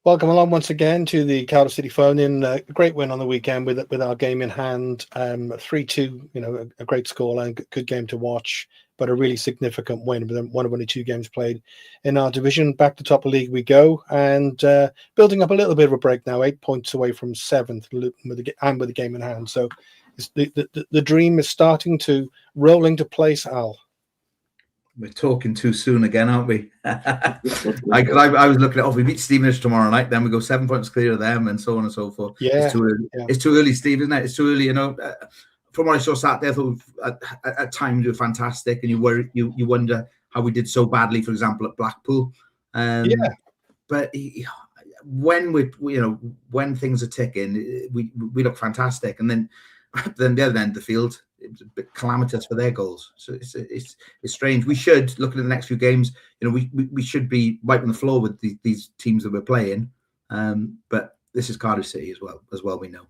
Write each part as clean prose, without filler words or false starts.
Welcome along once again to the Cardiff City phone-in. A great win on the weekend with our game in hand. 3-2, a great score and good game to watch, but a really significant win. One of only 2 games played in our division. Back to top of the league we go, and building up a little bit of a break now. 8 points away from 7th with the game in hand. So the dream is starting to roll into place, Al. We're talking too soon again, aren't we? I was looking at, we beat Stevenage tomorrow night, then we go 7 points clear of them, and so on and so forth. Yeah, it's too early. Yeah. It's too early, Steve, isn't it? It's too early. From what I saw Saturday, I thought at times we were fantastic, and you wonder how we did so badly, for example, at Blackpool. But when things are ticking, we look fantastic, and then the other end of the field, it was a bit calamitous for their goals. So it's strange. We should, looking at the next few games, we should be wiping the floor with these teams that we're playing. But this is Cardiff City as well. We know.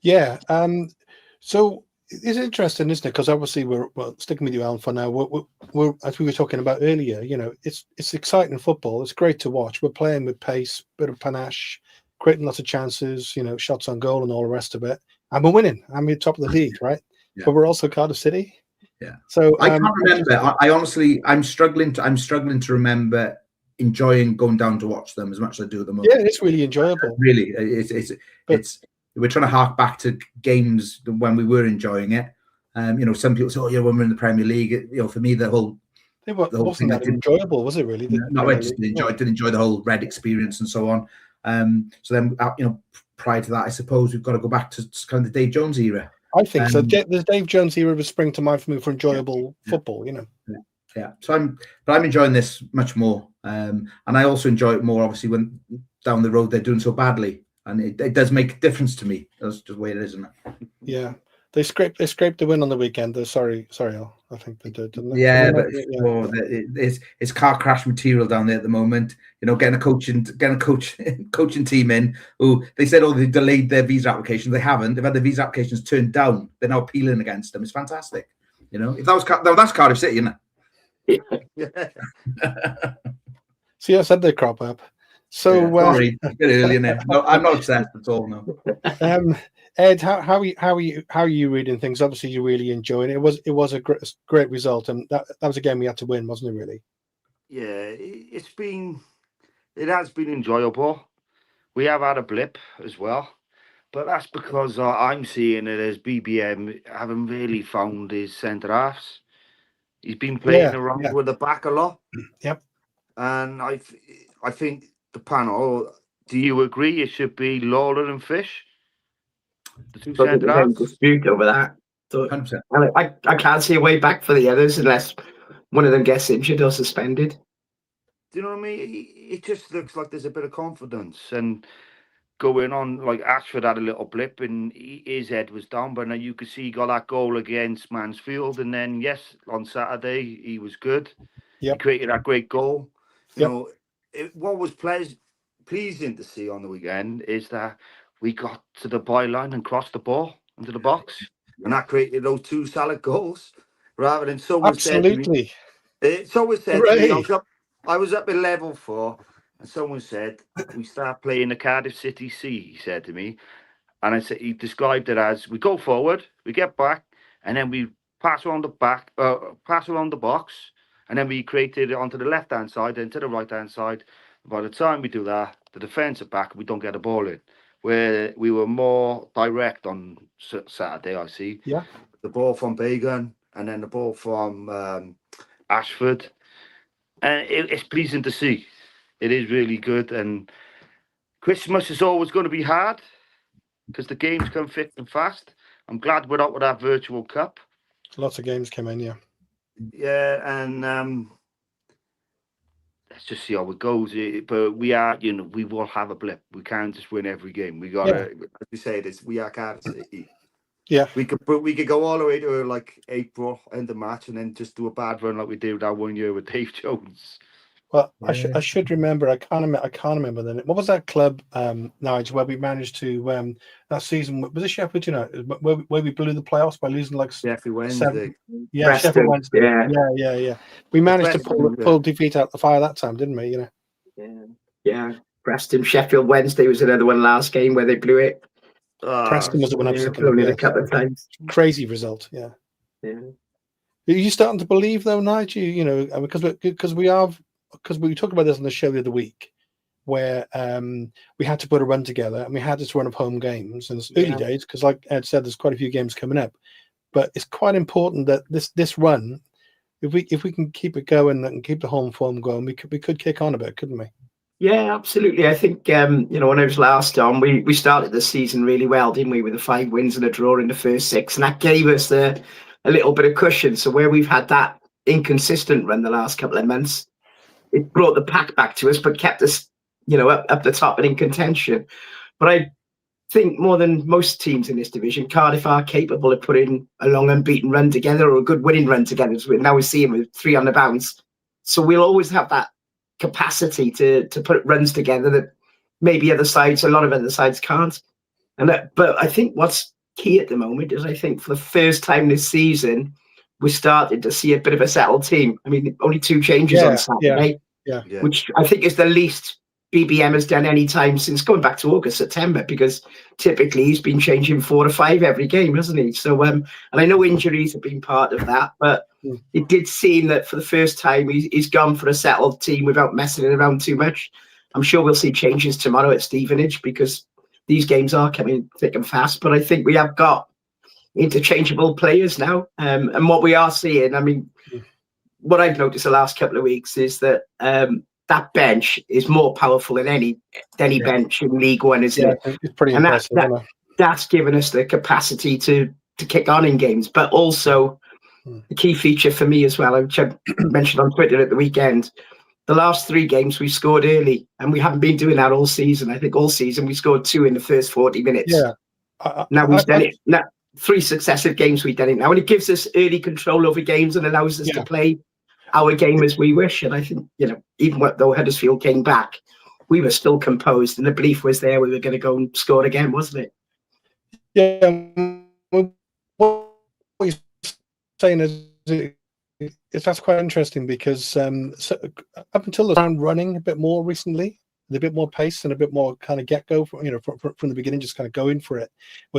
Yeah. So it's interesting, isn't it? Because obviously we're sticking with you, Alan, for now. We're as we were talking about earlier. It's exciting football. It's great to watch. We're playing with pace, bit of panache, creating lots of chances. Shots on goal and all the rest of it. And we're winning. I mean, top of the league, right? Yeah. But we're also Cardiff City. Yeah. So I can't remember. I honestly, I'm struggling to remember enjoying going down to watch them as much as I do at the moment. Yeah, it's really enjoyable. Really, it's. We're trying to hark back to games when we were enjoying it. Some people say, "Oh, yeah, when we're in the Premier League." For me, the whole wasn't that enjoyable, was it? Really? No, I just didn't enjoy the whole red experience and so on. So then, prior to that, I suppose we've got to go back to kind of the Dave Jones era. I think so. The Dave Jones era would spring to mind for me for enjoyable football. Yeah. So I'm enjoying this much more, and I also enjoy it more, obviously, when down the road they're doing so badly, and it does make a difference to me. That's just the way it is, isn't it? Yeah. They scraped the win on the weekend. Sorry, Al. I think they did, didn't they? Yeah, but it's car crash material down there at the moment. Getting a coaching team in who they said, they delayed their visa applications. They haven't. They've had their visa applications turned down. They're now appealing against them. It's fantastic. If that was that's Cardiff City, isn't it? Yeah. See, I said they crop up. So sorry, a bit early in it. No, I'm not obsessed at all. No. Ed, how are you reading things? Obviously, you're really enjoying it. It was a great result, and that was a game we had to win, wasn't it? Really? Yeah, it has been enjoyable. We have had a blip as well, but that's because I'm seeing it as BBM haven't really found his centre halves. He's been playing around with the back a lot. Yep. And I think the panel. Do you agree? It should be Lawler and Fish. The two centre halves. Dispute over that. 100%. I can't see a way back for the others unless one of them gets injured or suspended. Do you know what I mean? It just looks like there's a bit of confidence and going on. Like Ashford had a little blip and his head was down, but now you could see he got that goal against Mansfield, and then on Saturday he was good. Yep. He created that great goal. What was pleasing to see on the weekend is that we got to the byline and crossed the ball into the box, and that created those 2 solid goals. Rather than someone said to me, I was up in level 4, and someone said we start playing the Cardiff City C. He said to me, and I said he described it as we go forward, we get back, and then we pass around the box, and then we created it onto the left hand side and to the right hand side. By the time we do that, the defence are back, and we don't get the ball in. Where we were more direct on Saturday, I see. Yeah. The ball from Bagan and then the ball from Ashford. And it's pleasing to see. It is really good. And Christmas is always going to be hard because the games come thick and fast. I'm glad we're out with our virtual cup. Lots of games came in, yeah. Yeah, and let's just see how it goes. But we are, we will have a blip. We can't just win every game. We got to, as we say this, we are Cardiff City. Yeah. We could go all the way to like April, end of March, and then just do a bad run like we did that 1 year with Dave Jones. Well, I should remember. I can't remember the name. What was that club, Nigel, where we managed to that season? Was it Sheffield United where we blew the playoffs by losing like Sheffield Wednesday? Yeah, Sheffield Wednesday. Yeah. We managed to pull defeat out the fire that time, didn't we? Yeah. Preston. Sheffield Wednesday was another one last game where they blew it. Preston was the one I was thinking blown of. it a couple of times. Crazy result, yeah. Yeah. Are you starting to believe though, Nigel? You know, because we talked about this on the show the other week, where we had to put a run together and we had this run of home games, and it's early days because, like Ed said, there's quite a few games coming up. But it's quite important that this run, if we can keep it going and keep the home form going, we could kick on a bit, couldn't we? Yeah, absolutely. I think when I was last on, we started the season really well, didn't we, with the 5 wins and a draw in the first 6, and that gave us a little bit of cushion. So where we've had that inconsistent run the last couple of months, it brought the pack back to us, but kept us, up the top and in contention. But I think more than most teams in this division, Cardiff are capable of putting a long unbeaten run together or a good winning run together. So now we're seeing with 3 on the bounce. So we'll always have that capacity to put runs together that maybe a lot of other sides can't. But I think what's key at the moment is I think for the first time this season, we're starting to see a bit of a settled team. I mean, only 2 changes on Saturday, which I think is the least BBM has done any time since going back to August, September, because typically he's been changing 4 to 5 every game, hasn't he? So, and I know injuries have been part of that, but it did seem that for the first time he's gone for a settled team without messing it around too much. I'm sure we'll see changes tomorrow at Stevenage because these games are coming thick and fast, but I think we have got interchangeable players now. And what we are seeing, I mean, what I've noticed the last couple of weeks is that that bench is more powerful than any bench in League One, isn't it? It's pretty impressive. That's given us the capacity to kick on in games, but also the key feature for me as well, which I mentioned on Twitter at the weekend, the last 3 games we scored early, and we haven't been doing that all season. I think all season we scored 2 in the first 40 minutes. Yeah. Now we've done it. Now 3 successive games we've done it now, and it gives us early control over games and allows us to play our game as we wish. And I think, even though Huddersfield came back, we were still composed, and the belief was there we were going to go and score again, wasn't it? Yeah. What you're saying is that's quite interesting because so up until the round running a bit more recently, a bit more pace and a bit more kind of get-go from the beginning, just kind of going for it,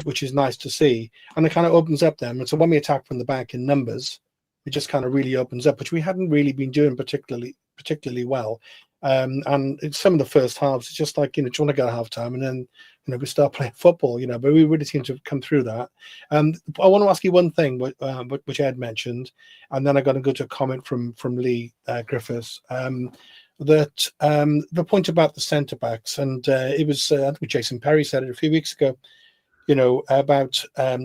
which is nice to see. And it kind of opens up them. And so when we attack from the back in numbers, it just kind of really opens up, which we hadn't really been doing particularly well. And in some of the first halves, it's just like, do you want to go to half-time and then, we start playing football, but we really seem to have come through that. I want to ask you one thing, which Ed mentioned, and then I'm going to go to a comment from Lee Griffiths, that the point about the centre-backs, and it was, I think Jason Perry said it a few weeks ago, about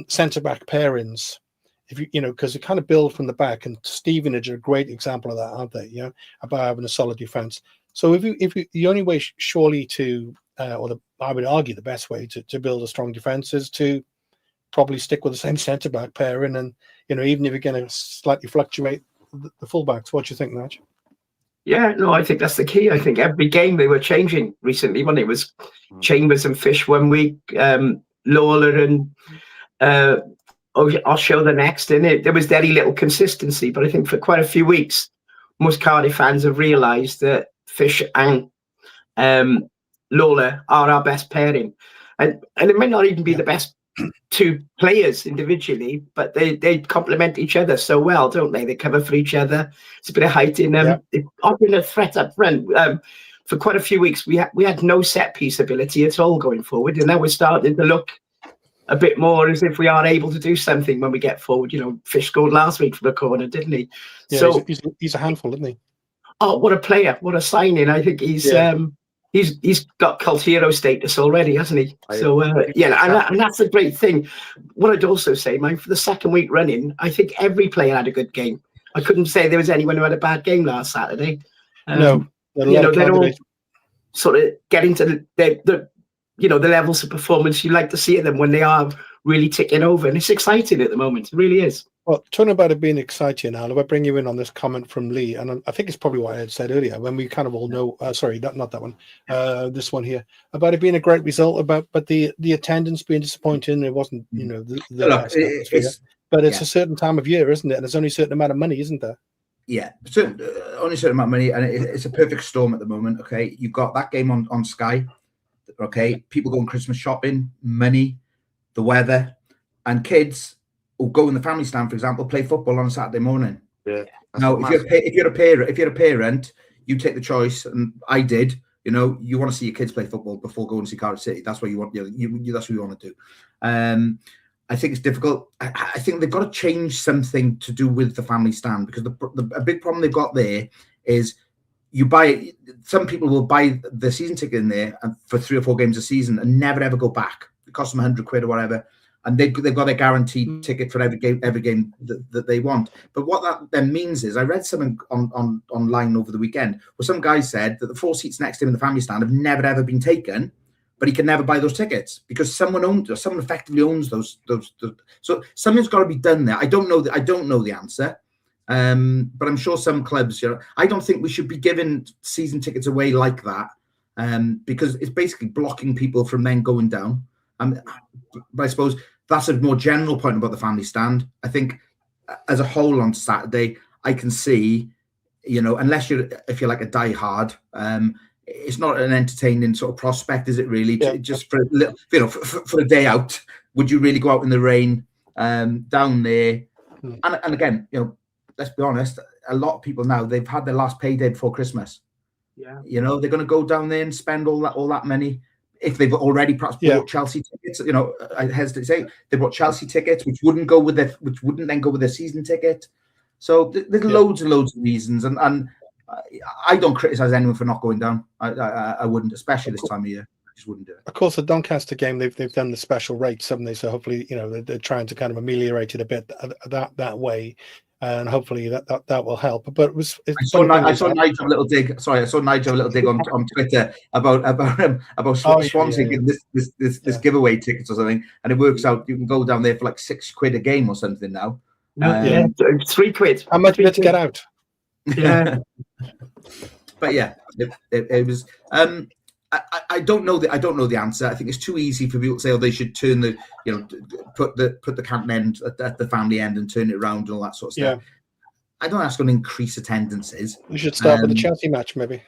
centre-back pairings. If because you kind of build from the back, and Stevenage are a great example of that, aren't they? About having a solid defence. So if the only way surely to, I would argue the best way to build a strong defence is to probably stick with the same centre back pairing, and even if you're going to slightly fluctuate the fullbacks. What do you think, Nigel? Yeah, no, I think that's the key. I think every game they were changing recently. When it was Chambers and Fish 1 week, Lawler and I'll show the next, and there was very little consistency. But I think for quite a few weeks, most Cardiff fans have realised that Fish and Lawler are our best pairing, and it might not even be the best 2 players individually, but they complement each other so well, don't they? They cover for each other. It's a bit of height in them. They've often a threat up front. For quite a few weeks, we had no set piece ability at all going forward, and now we're starting to look a bit more as if we are able to do something when we get forward. Fish scored last week from the corner, didn't he? Yeah, so he's a handful, isn't he? Oh, what a player! What a signing! I think he's got cult hero status already, hasn't he? And that's a great thing. What I'd also say, Mike, for the second week running, I think every player had a good game. I couldn't say there was anyone who had a bad game last Saturday. No, they're all sort of getting to the levels of performance you like to see them when they are really ticking over, and it's exciting at the moment. It really is. Well, talking about it being exciting, Al, if I bring you in on this comment from Lee, and I think it's probably what I had said earlier, when we kind of all know, sorry, not that one, this one here, about it being a great result, but the attendance being disappointing. It wasn't, but it's a certain time of year, isn't it? And there's only a certain amount of money, isn't there? Yeah, only a certain amount of money, and it's a perfect storm at the moment. Okay, you've got that game on Sky. Okay, people going Christmas shopping, money, the weather, and kids who go in the family stand, for example, play football on a Saturday morning. Yeah. Now, if you're a parent, you take the choice, and I did. You know, you want to see your kids play football before going to see Cardiff City. That's what you want. That's what you want to do. I think it's difficult. I think they've got to change something to do with the family stand, because a big problem they've got there is some people will buy the season ticket in there for 3 or 4 games a season and never ever go back. It costs them £100 or whatever, and they've got a guaranteed ticket for every game that they want. But what that then means is, I read something online over the weekend where some guy said that the 4 seats next to him in the family stand have never ever been taken, but he can never buy those tickets because someone effectively owns those. So something's got to be done there. I don't know the answer, but I'm sure some clubs. I don't think we should be giving season tickets away like that, because it's basically blocking people from then going down. But I suppose that's a more general point about the family stand. I think as a whole on Saturday, I can see, unless if you're like a diehard, it's not an entertaining sort of prospect, is it really? Yeah. Just for a little, for a day out, would you really go out in the rain down there? And again, let's be honest, a lot of people now, they've had their last payday before Christmas. Yeah. They're going to go down there and spend all that money. If they've already perhaps bought Chelsea tickets, I hesitate to say they bought Chelsea tickets, which wouldn't then go with their season ticket. So there's loads and loads of reasons, and I don't criticize anyone for not going down. I wouldn't, especially this time of year. I just wouldn't do it. Of course, the Doncaster game, they've done the special rates, haven't they? So hopefully, they're trying to kind of ameliorate it a bit that way, and hopefully that will help. But I saw Nigel a little dig. Sorry, I saw Nigel a little dig on Twitter about Swansea giving this giveaway tickets or something, and it works out. You can go down there for like £6 a game or something now. £3. How much to get out? Yeah. But yeah, it was. I don't know the answer. I think it's too easy for people to say, "Oh, they should turn put the Canton end at the family end and turn it around and all that sort of stuff." Yeah. I don't think that's going to increase attendances. We should start with the Chelsea match, maybe.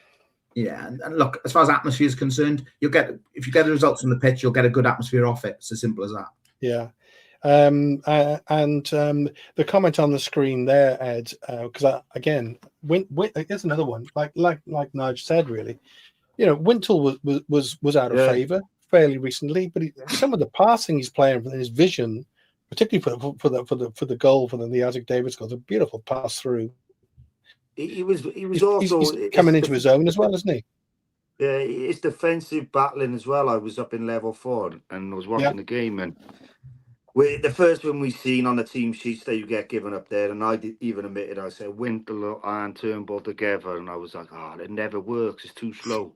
Yeah, and look, as far as atmosphere is concerned, if you get the results from the pitch, you'll get a good atmosphere off it. It's as simple as that. Yeah. And the comment on the screen there, Ed, because again, here's another one. Like Nige said, really, Wintle was out of favour fairly recently, but some of the passing he's playing and his vision, particularly for the goal for the Isaac Davis goal, a beautiful pass through. He's also coming into his own as well, isn't he? Yeah, it's defensive battling as well. I was up in level 4 and I was watching the game, and the first one we seen on the team sheets that you get given up there, and I even admitted, I said Wintle and Turnbull together, and I was like, it never works, it's too slow.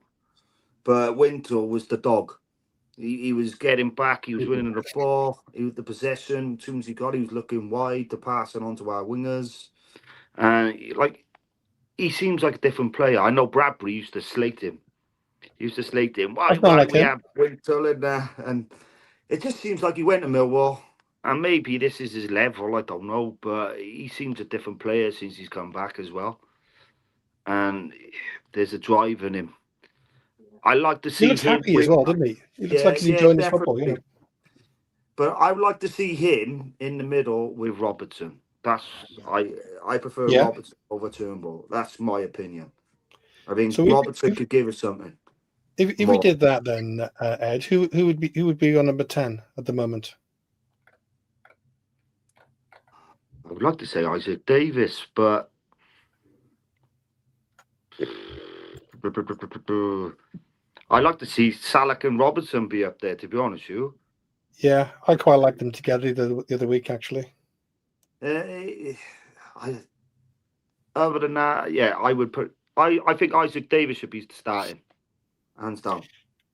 But Wintle was the dog. He was getting back, he was winning the ball, he was the possession. As soon as he got it, he was looking wide to pass it on to our wingers. And he seems like a different player. I know Bradbury used to slate him. Why we have Wintle in there? And it just seems like he went to Millwall, and maybe this is his level, I don't know, but he seems a different player since he's come back as well. And there's a drive in him. I like to see him. He looks happy as well, doesn't he? He looks like he's enjoying his football, But I would like to see him in the middle with Robertson. I prefer Robertson over Turnbull. That's my opinion. I think Robertson could give us something. If we did that, then Ed, who would be on number 10 at the moment? I would like to say Isaac Davis, but I like to see Salak and Robertson be up there, to be honest with you. Yeah, I quite like them together the other week, actually. Other than that, I would put. I think Isaac Davis should be starting, hands down.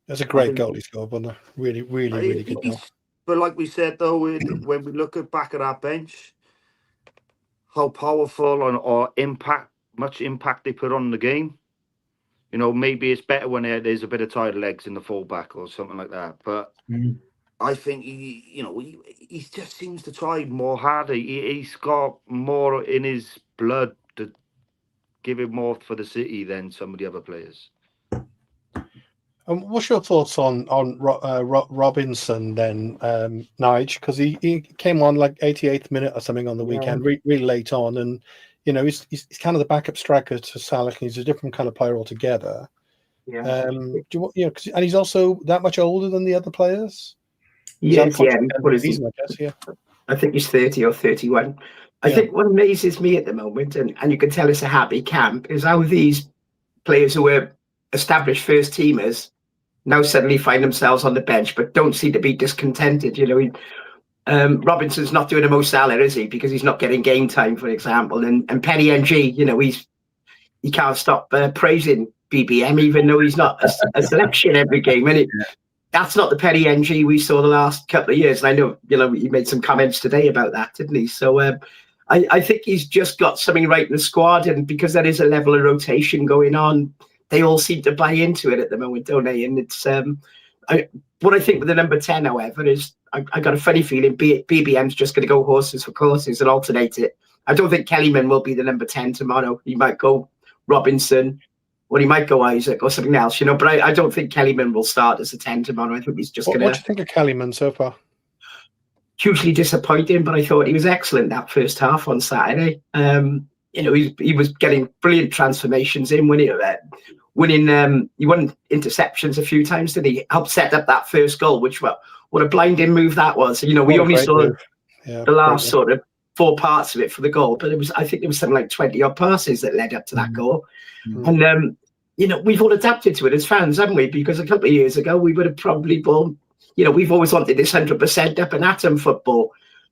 That's a great goal he scored, wasn't it? Really, really, really good goal. But like we said, though, when we look back at our bench, how powerful or much impact they put on the game. Maybe it's better when there's a bit of tired legs in the fullback or something like that. But I think he just seems to try more harder. He's got more in his blood give him more for the City than some of the other players. What's your thoughts on Robinson then, Nige? Because he came on like 88th minute or something on the weekend, really late on, and he's kind of the backup striker to Salah. He's a different kind of player altogether. Yeah. And he's also that much older than the other players. Yes, yeah. What is he? Season, I guess, yeah. I think he's 30 or 31. I think what amazes me at the moment, and you can tell it's a happy camp, is how these players who were established first teamers now suddenly find themselves on the bench, but don't seem to be discontented. Robinson's not doing a Mo Salah, is he? Because he's not getting game time, for example. And Penny NG, he can't stop praising BBM, even though he's not a selection every game. And that's not the Penny NG we saw the last couple of years. And I know, he made some comments today about that, didn't he? So I think he's just got something right in the squad. And because there is a level of rotation going on, they all seem to buy into it at the moment, don't they? And it's what I think with the number 10, however, is I got a funny feeling BBM's just going to go horses for courses and alternate it. I don't think Kellyman will be the number 10 tomorrow. He might go Robinson, or he might go Isaac or something else, But I don't think Kellyman will start as a 10 tomorrow. I think he's just going to... What do you think of Kellyman so far? Hugely disappointing, but I thought he was excellent that first half on Saturday. He was getting brilliant transformations in when he won interceptions a few times, didn't he? Helped set up that first goal, which what a blinding move that was. We only saw the last sort of 4 parts of it for the goal, but I think there was something like 20 odd passes that led up to that goal. And we've all adapted to it as fans, haven't we? Because a couple of years ago we would have probably we've always wanted this 100% up and atom football,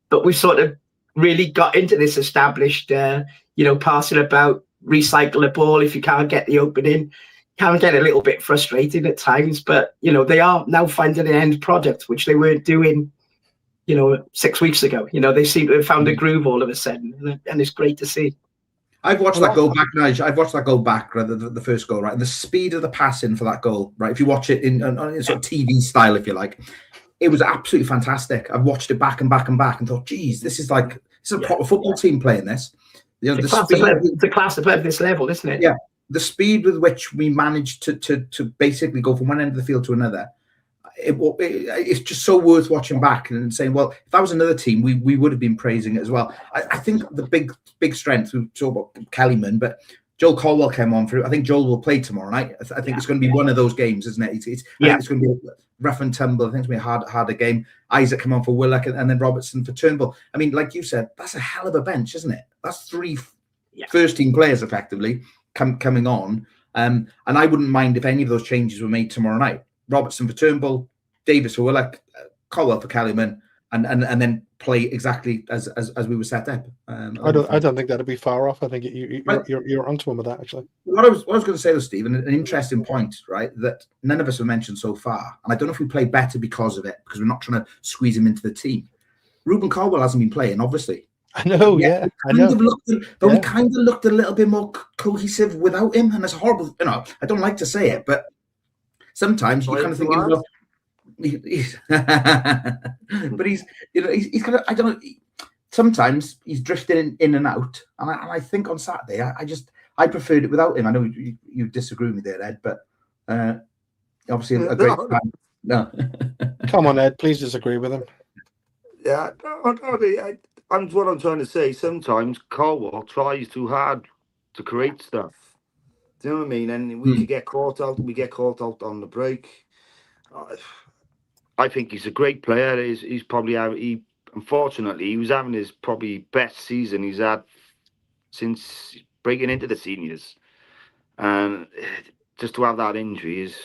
but we sort of really got into this established passing about, recycle the ball if you can't get the opening. Can get a little bit frustrating at times, but they are now finding an end product, which they weren't doing 6 weeks ago. They seem to have found a groove all of a sudden, and it's great to see. I've watched that goal back, Nigel. I've watched that goal back, right, the first goal, right? And the speed of the passing for that goal, right? If you watch it in sort of TV style, if you like, it was absolutely fantastic. I've watched it back and back and back and thought, geez, this is a proper football team playing this. It's a class above this level, isn't it? Yeah. The speed with which we managed to basically go from one end of the field to another, it's just so worth watching back and saying, well, if that was another team, we would have been praising it as well. I think the big strength, we talk about Kellyman, but Joel Colwell came on through. I think Joel will play tomorrow night. I think it's going to be one of those games, isn't it? I think it's going to be rough and tumble. I think it's going to be a harder game. Isaac come on for Willock and then Robertson for Turnbull. I mean, like you said, that's a hell of a bench, isn't it? That's 3 first-team players effectively coming on. And I wouldn't mind if any of those changes were made tomorrow night. Robertson for Turnbull, Davis for Willock, Colwell for Kellyman, and then play exactly as we were set up. I don't think that'd be far off. I think you're onto one with that, actually. What I was going to say, though, Stephen, an interesting point, right? That none of us have mentioned so far, and I don't know if we play better because of it, because we're not trying to squeeze him into the team. Ruben Colwell hasn't been playing, obviously. I know, yeah. I know. We kind of looked a little bit more cohesive without him, and it's horrible. I don't like to say it, but sometimes you kind of think, but he's kind of, I don't know. Sometimes he's drifting in and out, and I think on Saturday, I preferred it without him. I know you disagree with me there, Ed, but obviously a great fan. No, come on, Ed, please disagree with him. Yeah, and what I'm trying to say, sometimes Colwell tries too hard to create stuff. Do you know what I mean? And we get caught out. We get caught out on the break. I think he's a great player. He's probably unfortunately he was having his probably best season he's had since breaking into the seniors, and just to have that injury is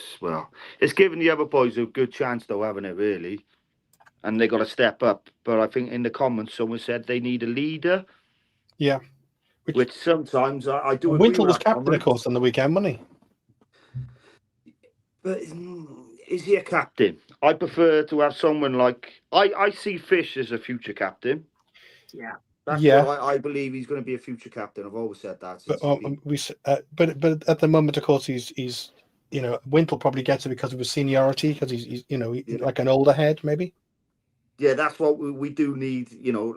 it's given the other boys a good chance though, haven't it? Really. And they got to step up. But I think in the comments, someone said they need a leader. Yeah. Which sometimes I do. Wintle was captain, of course, on the weekend, wasn't he? But is he a captain? I prefer to have someone like... I see Fish as a future captain. Yeah. That's what I believe he's going to be a future captain. I've always said that. But at the moment, of course, he's Wintle probably gets it because of his seniority, because he's like an older head, maybe. Yeah, that's what we do need,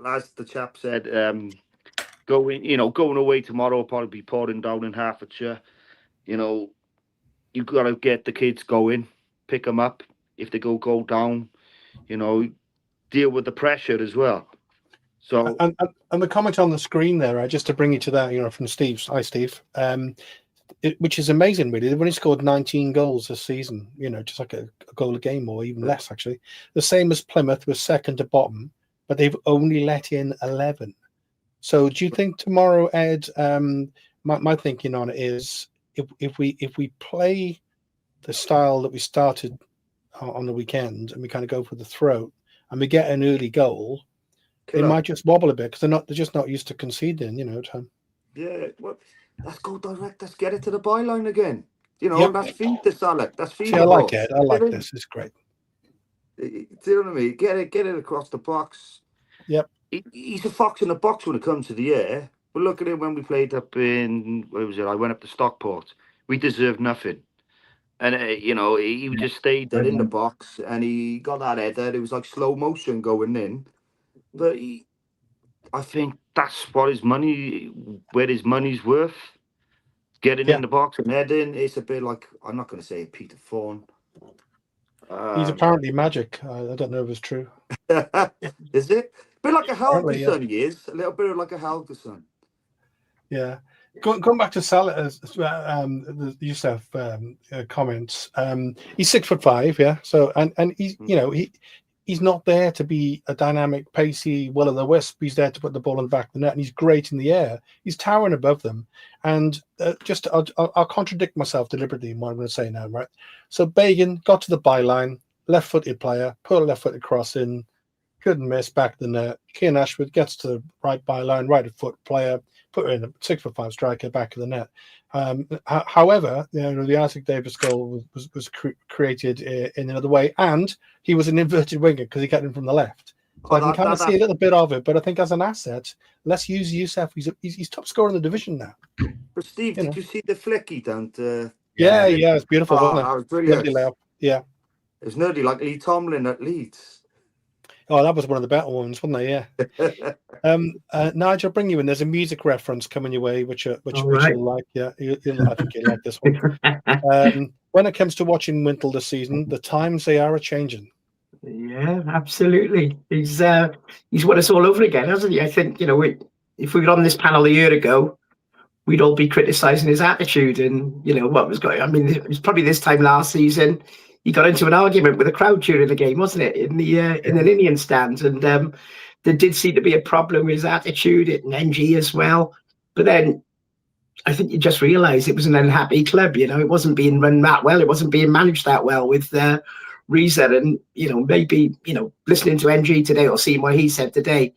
as the chap said, going away tomorrow will probably be pouring down in Hertfordshire. You've got to get the kids going, pick them up if they go down. Deal with the pressure as well. So and the comment on the screen there, right, just to bring you to that, from Steve. Hi, Steve. Which is amazing, really. They've only scored 19 goals this season. Just like a goal a game, or even less, actually. The same as Plymouth, was second to bottom, but they've only let in 11. So, do you think tomorrow, Ed? My thinking on it is, if we play the style that we started on the weekend, and we kind of go for the throat, and we get an early goal, they might just wobble a bit because they're just not used to conceding. Yeah, well, let's go direct. Let's get it to the byline again. Yep. Let's feed the salad. Let's feed I like it. I like this. It's great. Do you know what I mean? Get it across the box. Yep. He's a fox in the box when it comes to the air. But look at him when we played up in, where was it? I went up to Stockport. We deserved nothing. And, he just stayed there in the box and he got that header. It was like slow motion going in. But I think that's where his money's worth. Getting in the box and heading. It's a bit like, I'm not going to say Peter Thorne. He's apparently magic. I don't know if it's true. Is it? A bit like a Helgeson, he is. A little bit like a Helgeson. Yeah. Going back to Salah, Youssef comments. He's 6'5", yeah. So and he's he's not there to be a dynamic, pacey will-o'-the-wisp. He's there to put the ball in the back of the net, and he's great in the air. He's towering above them. And I'll contradict myself deliberately in what I'm going to say now, right? So Bagan got to the byline, left-footed player, put a left-footed cross in, couldn't miss, back of the net. Cian Ashford gets to the right byline, right-foot player, put in a 6'5" striker, back of the net. However, the Isaac Davis goal was created in another way, and he was an inverted winger because he got in from the left. So I can kind of see a little bit of it, but I think as an asset, let's use Youssef. He's top scorer in the division now. But Steve, did you see the flick he done? Yeah, it's beautiful, wasn't it? That was brilliant. Yeah. It was nearly like Lee Tomlin at Leeds. Oh, that was one of the better ones, wasn't it? Yeah. Nigel, bring you in. There's a music reference coming your way, which you'll like. Yeah, I think you'll like this one. When it comes to watching Wintle this season, the times they are changing. Yeah, absolutely. He's won us all over again, hasn't he? I think if we were on this panel a year ago, we'd all be criticising his attitude and what was going on. I mean, it was probably this time last season. He got into an argument with a crowd during the game, wasn't it, in the Ninian stand? And there did seem to be a problem with his attitude at NG as well. But then I think you just realise it was an unhappy club. It wasn't being run that well. It wasn't being managed that well with Reza. And maybe listening to NG today or seeing what he said today,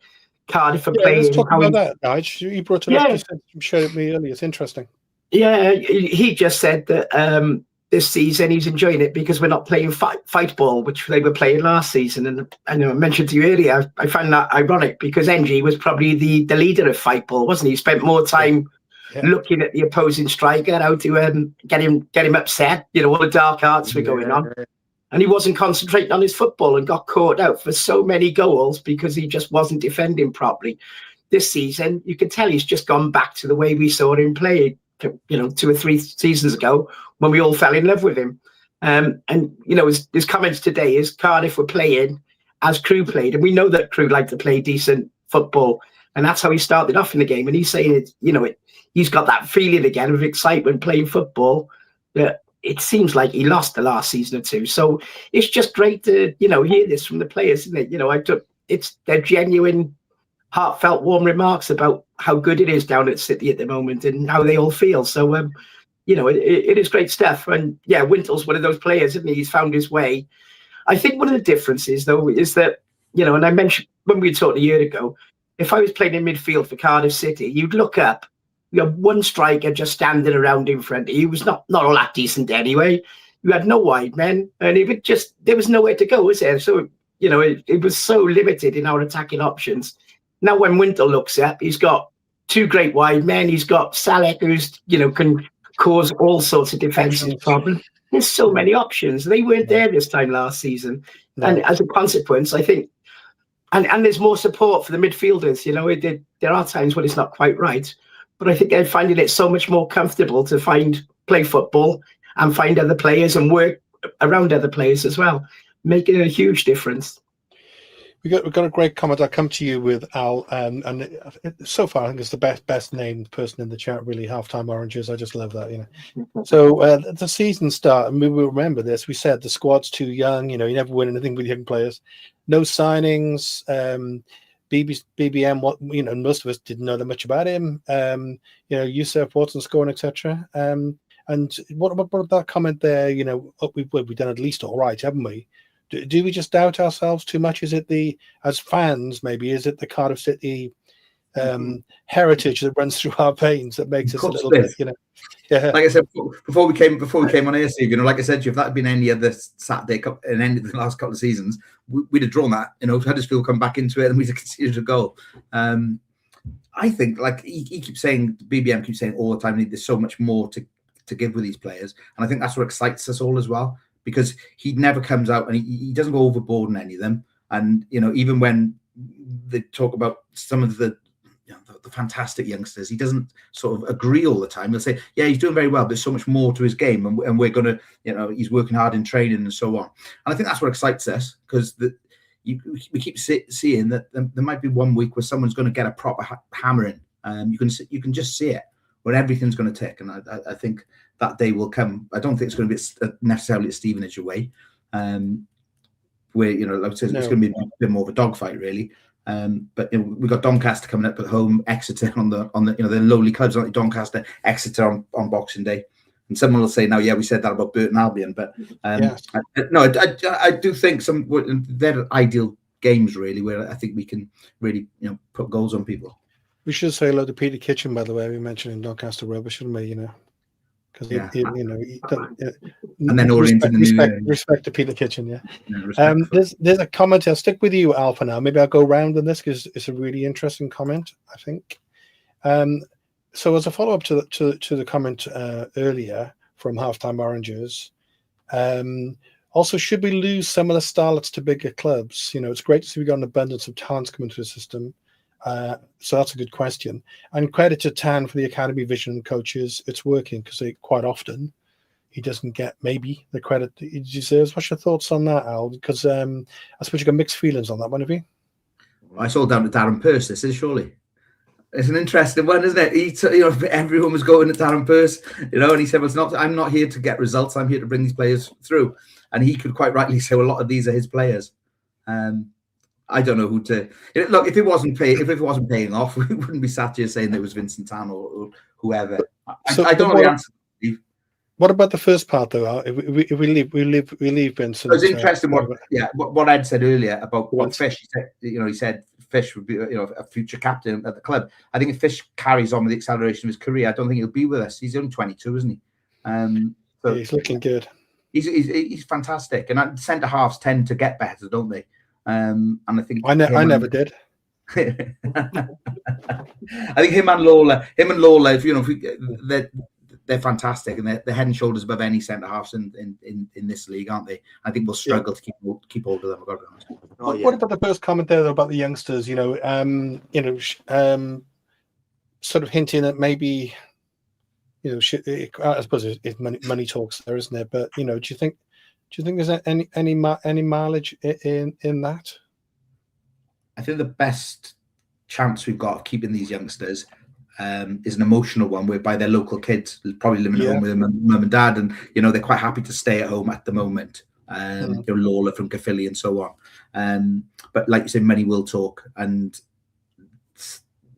Cardiff are playing. Let's talk about that, Nigel. You brought it up. You showed it me earlier. It's interesting. Yeah, he just said that. This season he's enjoying it because we're not playing fight ball, which they were playing last season. And I know I mentioned to you earlier, I found that ironic because NG was probably the leader of fight ball, wasn't he? He spent more time looking at the opposing striker, how to get him upset. All the dark arts were going on. And he wasn't concentrating on his football and got caught out for so many goals because he just wasn't defending properly. This season, you can tell he's just gone back to the way we saw him play, 2 or 3 seasons ago, when we all fell in love with him. And his comments today is Cardiff were playing as Crewe played, and we know that Crewe like to play decent football, and that's how he started off in the game. And he's saying he's got that feeling again of excitement playing football that it seems like he lost the last season or two. So it's just great to hear this from the players, isn't it? It's their genuine, heartfelt, warm remarks about how good it is down at City at the moment and how they all feel. So it is great stuff. And yeah, Wintle's one of those players, isn't he? He's found his way. I think one of the differences, though, is that, and I mentioned when we talked a year ago, if I was playing in midfield for Cardiff City, you'd look up, you had one striker just standing around in front of you. He was not all that decent anyway. You had no wide men, and there was nowhere to go, was there? So, it was so limited in our attacking options. Now, when Wintle looks up, he's got 2 great wide men. He's got Salek, who's, can cause all sorts of defensive problems. There's so many options. They weren't there this time last season. No. And as a consequence, I think And there's more support for the midfielders. You know, there are times when it's not quite right, but I think they're finding it so much more comfortable to play football and find other players and work around other players as well, making a huge difference. We got a great comment. I'll come to you with Al, and so far I think it's the best named person in the chat. Really, Halftime Oranges. I just love that. You know. So the season start, and we will remember this. We said the squad's too young. You know, you never win anything with young players. No signings. BBM. What you know, most of us didn't know that much about him. You know, Yusuf wasn't scoring, etc. And what about that comment there? You know, we've done at least all right, haven't we? Do we just doubt ourselves too much? Is it as fans, maybe, is it the Cardiff City heritage that runs through our veins that makes us a little bit, you know? Yeah. Like I said before we came on air, Steve, you know, like I said, if that had been any other Saturday in any of the last couple of seasons, we'd have drawn that. You know, Huddersfield come back into it and we'd have conceded a goal. I think, like he keeps saying, BBM keeps saying all the time, there's so much more to give with these players, and I think that's what excites us all as well. Because he never comes out and he doesn't go overboard in any of them. And, you know, even when they talk about some of the fantastic youngsters, he doesn't sort of agree all the time. He'll say, yeah, he's doing very well, but there's so much more to his game. And we're going to, you know, he's working hard in training and so on. And I think that's what excites us, because we keep seeing that there might be one week where someone's going to get a proper hammering. You can just see it, where everything's going to tick. And I think that day will come. I don't think it's going to be necessarily a Stevenage away, where, you know, like I said, it's going to be a bit more of a dogfight, really. But you know, we've got Doncaster coming up at home, Exeter on the you know, the lowly clubs, like Doncaster, Exeter on Boxing Day. And someone will say, "Now, yeah, we said that about Burton Albion," but yes. I do think they're ideal games, really, where I think we can really, you know, put goals on people. We should say hello to Peter Kitchen, by the way. We mentioned in Doncaster Rubber, shouldn't we? You know, because you know, and then respect to Peter Kitchen. Yeah. There's a comment. I'll stick with you, Al, for now. Maybe I'll go round on this because it's a really interesting comment, I think. So as a follow up to the comment earlier from Halftime Oranges, also, should we lose some of the starlets to bigger clubs? You know, it's great to see we got an abundance of talents coming through the system. So that's a good question. And credit to Tan for the academy vision and coaches. It's working, because quite often he doesn't get maybe the credit that he deserves. What's your thoughts on that, Al? Because I suppose you got mixed feelings on that one, have you? I saw down to Darren Pearce. This is surely. It's an interesting one, isn't it? You know, everyone was going at Darren Pearce, you know, and he said, "Well, I'm not here to get results. I'm here to bring these players through." And he could quite rightly say, "Well, a lot of these are his players." I don't know who to look. If it wasn't paying off, we wouldn't be sat here saying that it was Vincent Tan or whoever. I don't know the answer. What about the first part, though? If we leave Vincent. It's interesting. What Ed said earlier about what Fish. He said Fish would be, you know, a future captain at the club. I think if Fish carries on with the acceleration of his career, I don't think he'll be with us. He's only 22, isn't he? So he's looking good. He's fantastic, and centre halves tend to get better, don't they? And I think I never did. I think him and Lawler, if you know, they're fantastic, and they're head and shoulders above any centre halves in this league, aren't they? I think we'll struggle to keep hold of them. I've got to be honest. What about the first comment there, though, about the youngsters? You know, sort of hinting at maybe, you know, I suppose it's money talks there, isn't there? But you know, do you think there's any mileage in that? I think the best chance we've got of keeping these youngsters is an emotional one, whereby their local kids probably living at home with their mum and dad, and you know, they're quite happy to stay at home at the moment. You know, Lawler from Caerphilly and so on. But like you said, money will talk, and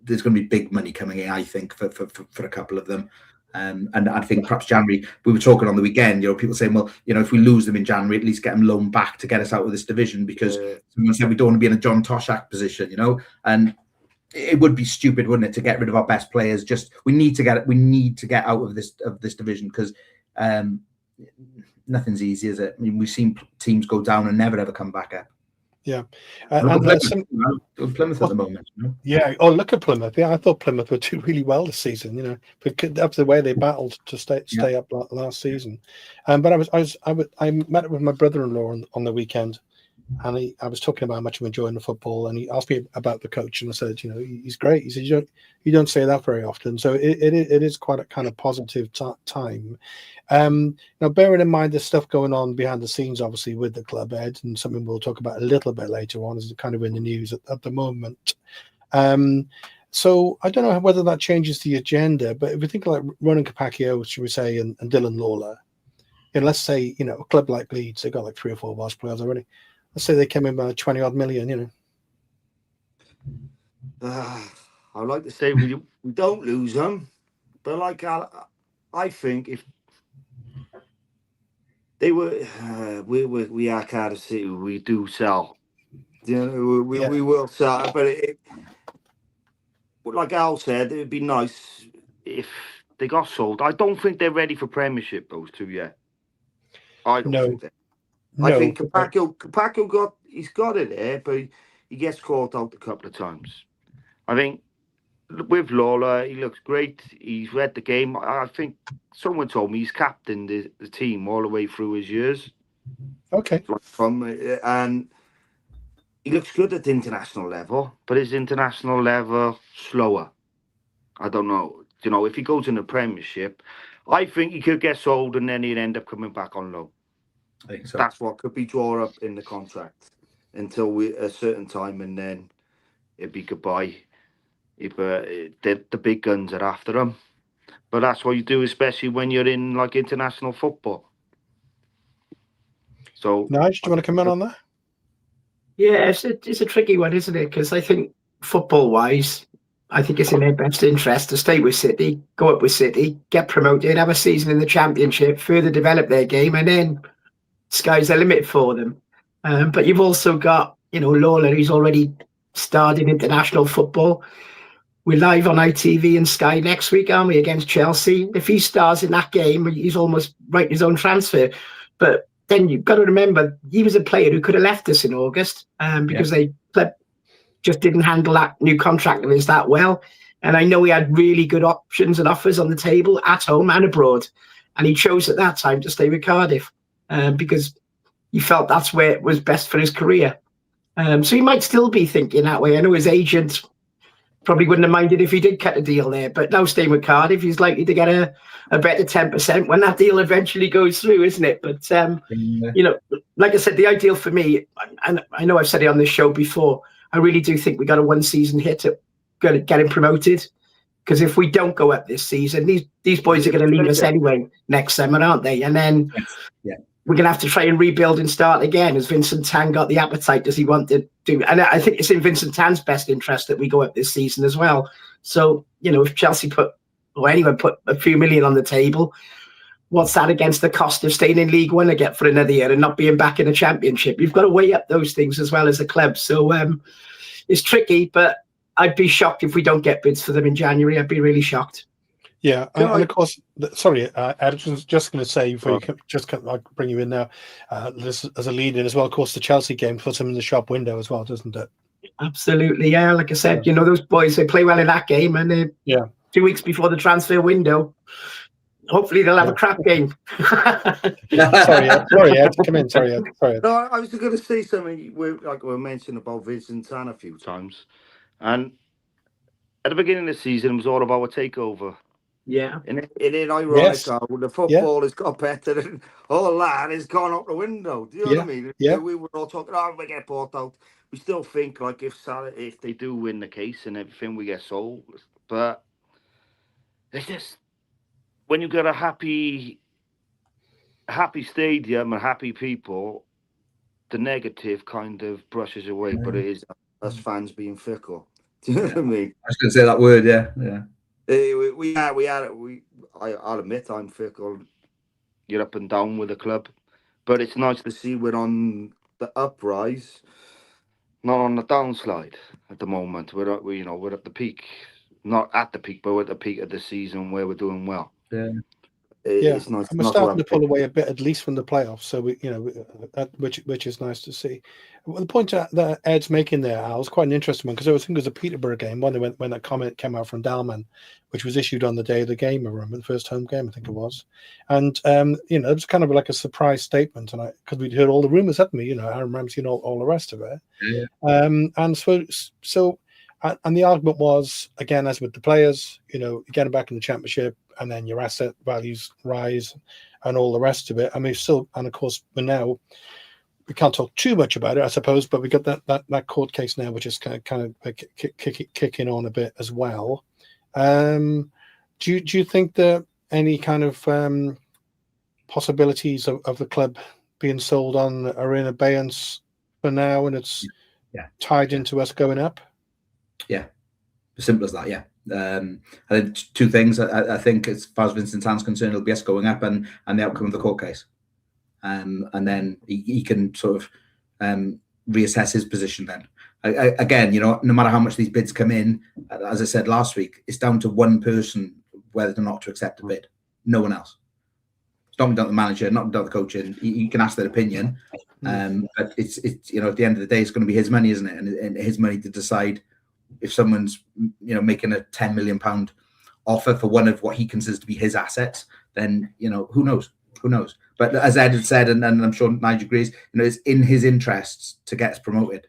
there's going to be big money coming in, I think, for a couple of them. And I think perhaps January, we were talking on the weekend, you know, people saying, well, you know, if we lose them in January, at least get them loaned back to get us out of this division, because someone said we don't want to be in a John Toshak position, you know, and it would be stupid, wouldn't it, to get rid of our best players? Just we need to get out of this division, because nothing's easy, is it? I mean, we've seen teams go down and never ever come back up. Yeah, Plymouth at the moment. You know? Yeah. Oh, look at Plymouth. Yeah, I thought Plymouth would do really well this season. You know, that's the way they battled to stay up last season. But I met with my brother-in-law on the weekend, and I was talking about how much I'm enjoying the football, and he asked me about the coach, and I said, he's great. He said, you don't say that very often, so it is quite a kind of positive time. Now, bearing in mind there's stuff going on behind the scenes, obviously, with the club, Ed, and something we'll talk about a little bit later on, is kind of in the news at the moment. So I don't know whether that changes the agenda, but if we think like Ronan Capaccio, should we say, and Dylan Lawler, and let's say, a club like Leeds, they've got like 3 or 4 Welsh players already. Let's say they came in by 20 odd million, I'd like to say we don't lose them, but like I think if they were, we are Cardiff City, we do sell. We will sell, but like Al said, it'd be nice if they got sold. I don't think they're ready for Premiership, those two yet. I don't think that. I think Capaccio he's got it there, but he gets caught out a couple of times. I think with Lawler, he looks great. He's read the game. I think someone told me he's captained the team all the way through his years. Okay. And he looks good at the international level, but his international level slower. I don't know. If he goes in the Premiership, I think he could get sold and then he'd end up coming back on loan. I think so. That's what could be drawn up in the contract until a certain time, and then it'd be goodbye. If the big guns are after him, but that's what you do, especially when you're in like international football. So, Nige, do you want to comment on that? Yeah, it's a tricky one, isn't it? Because I think football-wise, I think it's in their best interest to stay with City, go up with City, get promoted, have a season in the Championship, further develop their game, and then sky's the limit for them. But you've also got, Lawler, who's already started international football. We're live on ITV and Sky next week, aren't we, against Chelsea? If he stars in that game, he's almost writing his own transfer. But then you've got to remember, he was a player who could have left us in August because they just didn't handle that new contract of his that well. And I know he had really good options and offers on the table at home and abroad. And he chose at that time to stay with Cardiff because he felt that's where it was best for his career. So he might still be thinking that way. I know his agent probably wouldn't have minded if he did cut a deal there, but now staying with Cardiff, he's likely to get a better 10% when that deal eventually goes through, isn't it? But, like I said, the ideal for me, and I know I've said it on this show before, I really do think we got a one-season hit to get him promoted. Because if we don't go up this season, these boys are going to leave us anyway next summer, aren't they? And then we're going to have to try and rebuild and start again. Has Vincent Tan got the appetite? Does he want to do? And I think it's in Vincent Tan's best interest that we go up this season as well. So, if Chelsea or anyone put a few million on the table, what's that against the cost of staying in League One again for another year and not being back in the Championship? You've got to weigh up those things as well as a club. So it's tricky, but I'd be shocked if we don't get bids for them in January. I'd be really shocked. Yeah, and of course, sorry, I was just going to say before I'll bring you in now, this as a lead in as well. Of course, the Chelsea game puts them in the shop window as well, doesn't it? Absolutely, yeah. Like I said, those boys, they play well in that game, and 2 weeks before the transfer window, hopefully they'll have a crap game. sorry, Ed, come in. Sorry, Ed. No, I was going to say something. We mentioned about Vincent Tan a few times, and at the beginning of the season, it was all about a takeover. Yeah. And in ironic, the football has got better and all that has gone out the window. Do you know what I mean? Yeah. We were all talking, we get bought out. We still think like if they do win the case and everything, we get sold. But it's just when you get a happy stadium and happy people, the negative kind of brushes away. But it is us fans being fickle. Do you know what I mean? I was going to say that word, yeah. I'll admit I'm fickle. You're up and down with the club, but it's nice to see we're on the uprise, not on the downslide at the moment. We're at the peak, not at the peak, but we're at the peak of the season where we're doing well. Yeah. it's nice. And we're starting to pull away a bit, at least from the playoffs. So which is nice to see. Well, the point that Ed's making there, Al, is quite an interesting one, because I think it was a Peterborough game when that comment came out from Dalman, which was issued on the day of the game. I remember the first home game, I think it was, and it was kind of like a surprise statement, and because we'd heard all the rumours, hadn't we? Aaron Ramsey and all the rest of it. Yeah. And so. And the argument was, again, as with the players, getting back in the championship, and then your asset values rise and all the rest of it. I mean, and of course, we can't talk too much about it, I suppose, but we got that court case now, which is kind of kicking on a bit as well. Do you think that any kind of possibilities of the club being sold on are in abeyance for now, and it's tied into us going up? Yeah, as simple as that. Yeah, I think two things. I think, as far as Vincent Tan's concerned, it'll be us going up and the outcome of the court case, and then he can sort of reassess his position. Then again, no matter how much these bids come in, as I said last week, it's down to one person whether or not to accept a bid. No one else. It's not down to the manager, not down to the coach. And you can ask their opinion, but it's at the end of the day, it's going to be his money, isn't it? And his money to decide. If someone's making a £10 million offer for one of what he considers to be his assets, then who knows? But as Ed had said, and I'm sure Nigel agrees, it's in his interests to get us promoted.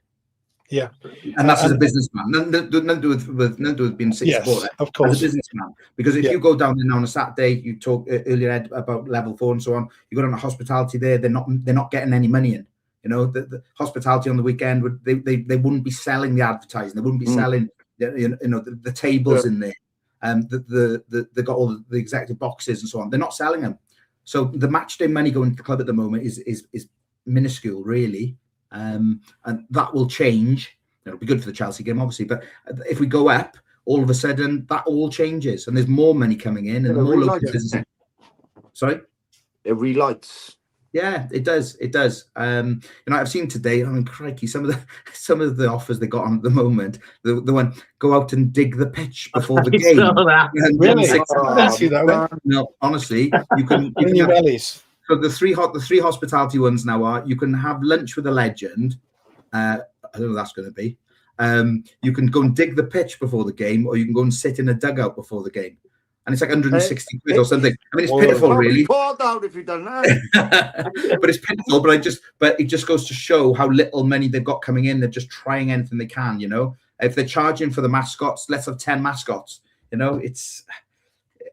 Yeah, and that's as a businessman. Nothing to do with being sick supporter. Of course, as a businessman. Because if you go down there on a Saturday, you talk earlier, Ed, about level 4 and so on. You go down to hospitality there; they're not getting any money in. The hospitality on the weekend they wouldn't be selling the advertising. They wouldn't be selling the tables in there. They got all the executive boxes and so on. They're not selling them. So the match day money going to the club at the moment is minuscule, really. And that will change. It'll be good for the Chelsea game, obviously. But if we go up, all of a sudden that all changes, and there's more money coming in, and more local business. Sorry, it relights. Yeah, it does. It does. I've seen today. I mean, crikey, some of the offers they got on at the moment. The one, go out and dig the pitch before the game. Really? I didn't see that one. No, honestly, you can. So the three hospitality ones now are: you can have lunch with a legend. I don't know what that's going to be. You can go and dig the pitch before the game, or you can go and sit in a dugout before the game. And it's like 160 quid or something. I mean, it's pitiful, really. Poured out if you've done that. But it's pitiful. But it just goes to show how little money they've got coming in. They're just trying anything they can. If they're charging for the mascots, let's have 10 mascots. It's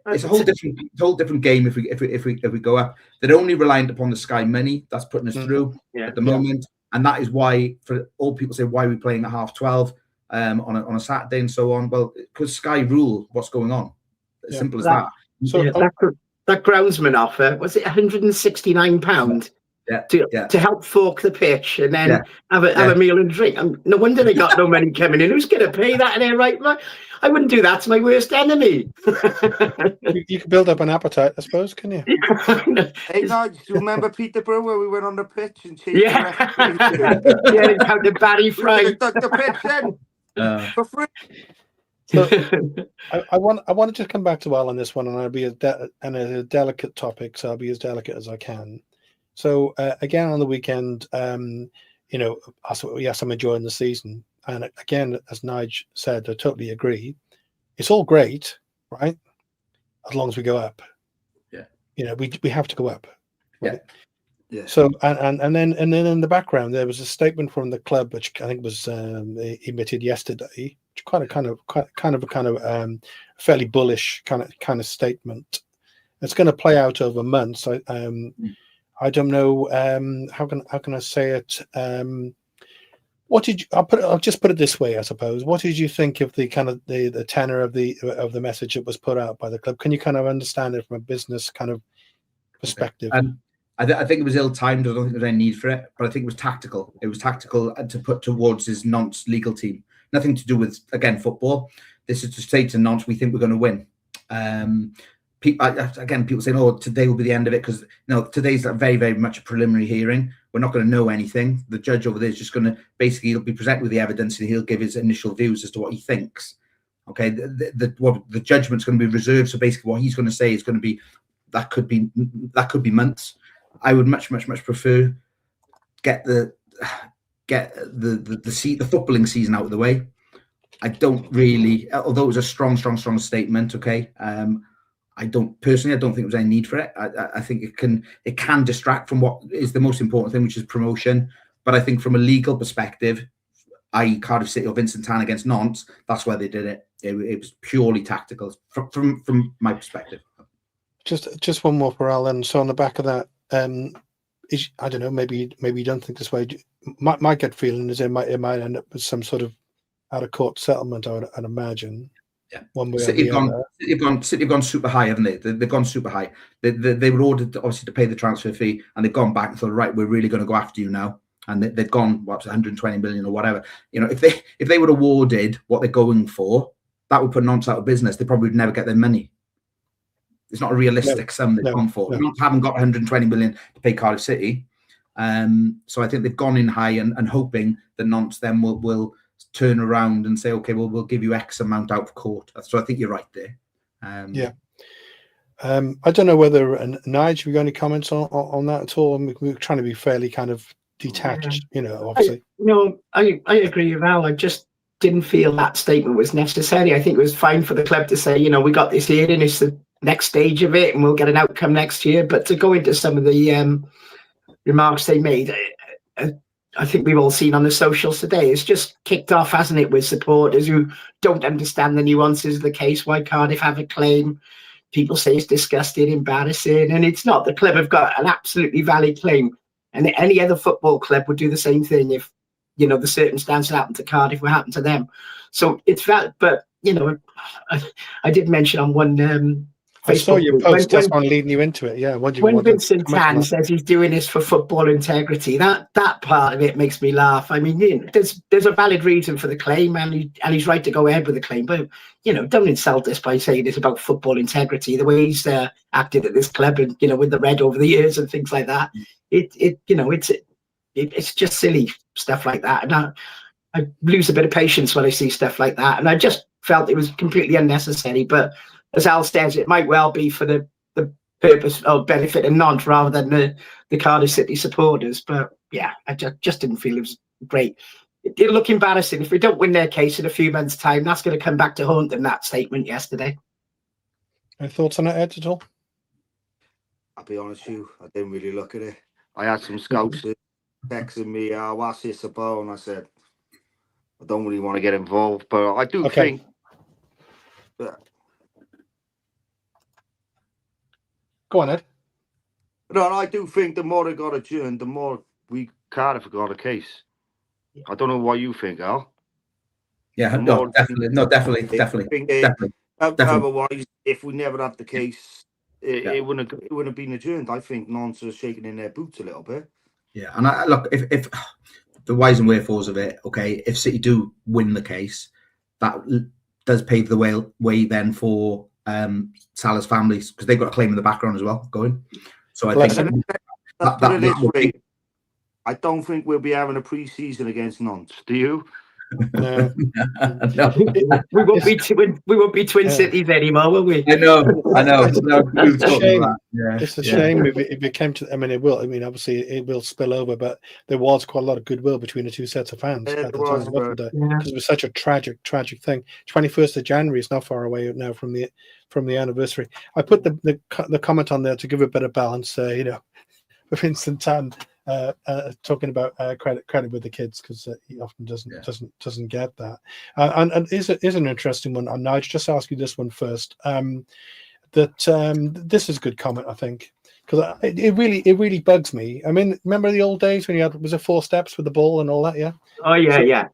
a whole different game. If we go up, they're only reliant upon the Sky money that's putting us through at the moment, and that is why, for all people say, why are we playing at 12:30 on a Saturday and so on? Well, because Sky rule what's going on. As simple as that. So that groundsman offer, was it £169 to help fork the pitch and then have a meal and drink? No wonder they got no money coming in. Who's going to pay that in there, right? I wouldn't do that to my worst enemy. You can build up an appetite, I suppose, can you? Hey, Nigel, do you remember Peterborough where we went on the pitch and changed it's how the Barry Fry. Took the pitch then for free. So I want to just come back to Al on this one, and I'll be a delicate topic, so I'll be as delicate as I can. So again, on the weekend, yes, I'm enjoying the season, and again, as Nigel said, I totally agree. It's all great, right? As long as we go up. Yeah. We have to go up. Right? Yeah. So and then in the background there was a statement from the club, which I think was emitted yesterday. Kind of a fairly bullish kind of statement. It's going to play out over months. I don't know how can I say it. I'll just put it this way, I suppose. What did you think of the kind of the tenor of the message that was put out by the club? Can you kind of understand it from a business kind of perspective? I think it was ill-timed. I don't think there was any need for it, but I think it was tactical. It was tactical to put towards his Nantes legal team. Nothing to do with, again, football. This is to say to Nantes, we think we're going to win. People saying, "Oh, today will be the end of it," because today's very, very much a preliminary hearing. We're not going to know anything. The judge over there is just going to he'll be presented with the evidence and he'll give his initial views as to what he thinks. Okay, the judgment's going to be reserved. So basically, what he's going to say is going to be that could be months. I would much prefer get the footballing season out of the way. I don't really, although it was a strong statement. Okay, I don't think there was any need for it. I think it can distract from what is the most important thing, which is promotion. But I think from a legal perspective, i.e. Cardiff City or Vincent Tan against Nantes, that's why they did it. It was purely tactical from my perspective. Just one more for Alan. So on the back of that, I don't know. Maybe you don't think this way. My gut feeling is it might end up with some sort of out of court settlement. I'd imagine. Yeah. One way City have gone super high, haven't they? They've gone super high. They were ordered obviously to pay the transfer fee, and they've gone back and thought, right, we're really going to go after you now. And they've gone 120 million or whatever. You know, if they were awarded what they're going for, that would put Nantes out of business. They probably would never get their money. It's not a realistic sum they've gone for. Nantes haven't got 120 million to pay Cardiff City. So I think they've gone in high and hoping that Nantes then will turn around and say, okay, well, we'll give you X amount out of court. So I think you're right there. I don't know whether, Nigel, have you got any comments on that at all? We're trying to be fairly kind of detached, obviously. I agree with Al. I just didn't feel that statement was necessary. I think it was fine for the club to say, we got this here and it's the next stage of it and we'll get an outcome next year. But to go into some of the remarks they made, I think we've all seen on the socials today, it's just kicked off, hasn't it, with supporters who don't understand the nuances of the case, why Cardiff have a claim. People say it's disgusting, embarrassing, and it's not. The club have got an absolutely valid claim. And any other football club would do the same thing if, the circumstances happened to Cardiff would happen to them. So it's that, but, I did mention on one I saw your post, that's on leading you into it, yeah. When Vincent Tan says he's doing this for football integrity, that part of it makes me laugh. I mean, there's a valid reason for the claim, and he's right to go ahead with the claim, but, don't insult us by saying it's about football integrity, the way he's acted at this club and, with the red over the years and things like that. It's just silly stuff like that, and I lose a bit of patience when I see stuff like that, and I just felt it was completely unnecessary. But as Al says, it might well be for the purpose of benefit of Nantes rather than the Cardiff City supporters. But yeah, I just didn't feel it was great. It'll look embarrassing if we don't win their case in a few months' time. That's going to come back to haunt them, that statement yesterday. Any thoughts on that, Ed, at all? I'll be honest with you, I didn't really look at it. I had some scouts texting me, what's this about? And I said, I don't really want to get involved, but I do think that. Go on, Ed. No, I do think the more it got adjourned, the more Cardiff got a case. I don't know what you think, Al. Yeah, definitely. Otherwise, if we never had the case, it wouldn't have been adjourned. I think Nantes are shaking in their boots a little bit. Yeah, and look, if the whys and wherefores of it, okay, if City do win the case, that does pave the way then for Salah's families, because they've got a claim in the background as well going. So I think I don't think we'll be having a pre-season against Nantes. Do you? No. No. We won't be twin cities anymore, will we? I know. It's a shame if it came to. It will. Obviously, it will spill over, but there was quite a lot of goodwill between the two sets of fans at the time, wasn't there? Because it was such a tragic thing. 21st of January is not far away now from the anniversary. I put the comment on there to give a bit of balance. Vincent Tan talking about credit with the kids, because he often doesn't get that. And is an interesting one. And I'd just ask you this one first. This is a good comment, I think, because it really bugs me. Remember the old days when you had, was it 4 steps with the ball and all that? Yeah. Oh yeah.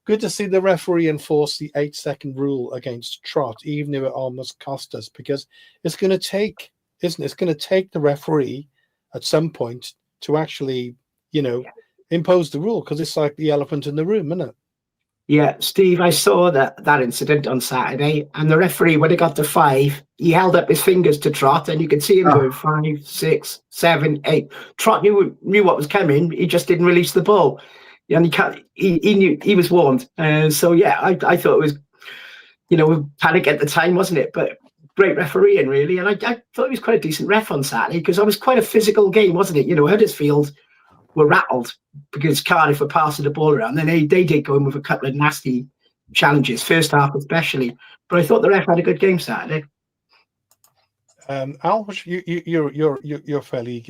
Good to see the referee enforce the 8-second rule against Trot, even if it almost cost us, because it's going to take, isn't it? It's going to take the referee at some point to actually, impose the rule, because it's like the elephant in the room, isn't it? Yeah, Steve, I saw that incident on Saturday, and the referee, when it got to 5, he held up his fingers to Trot, and you could see him going 5, 6, 7, 8. Trot knew what was coming. He just didn't release the ball, and he knew, he was warned. So yeah, I thought it was, panic at the time, wasn't it? But great refereeing, really. And I thought he was quite a decent ref on Saturday because it was quite a physical game, wasn't it? You know, Huddersfield were rattled because Cardiff were passing the ball around. Then they did go in with a couple of nasty challenges, first half especially. But I thought the ref had a good game Saturday. Al, you're fairly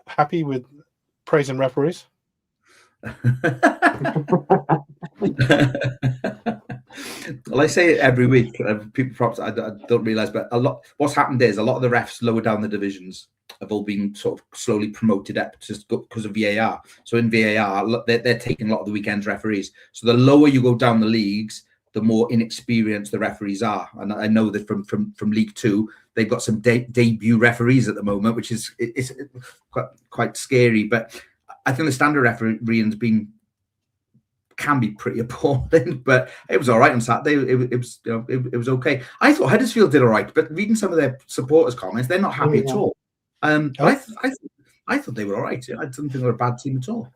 happy with praising referees? Well, I say it every week. People perhaps I don't realise, but what's happened is a lot of the refs lower down the divisions have all been sort of slowly promoted up just because of VAR. So in VAR, they're taking a lot of the weekend's referees. So the lower you go down the leagues, the more inexperienced the referees are. And I know that from League Two, they've got some debut referees at the moment, which is it's quite scary. But I think the standard refereeing's can be pretty appalling, but it was all right on Saturday. It was okay. I thought Huddersfield did all right, but reading some of their supporters' comments, they're not happy at all. I thought they were all right. I didn't think they were a bad team at all.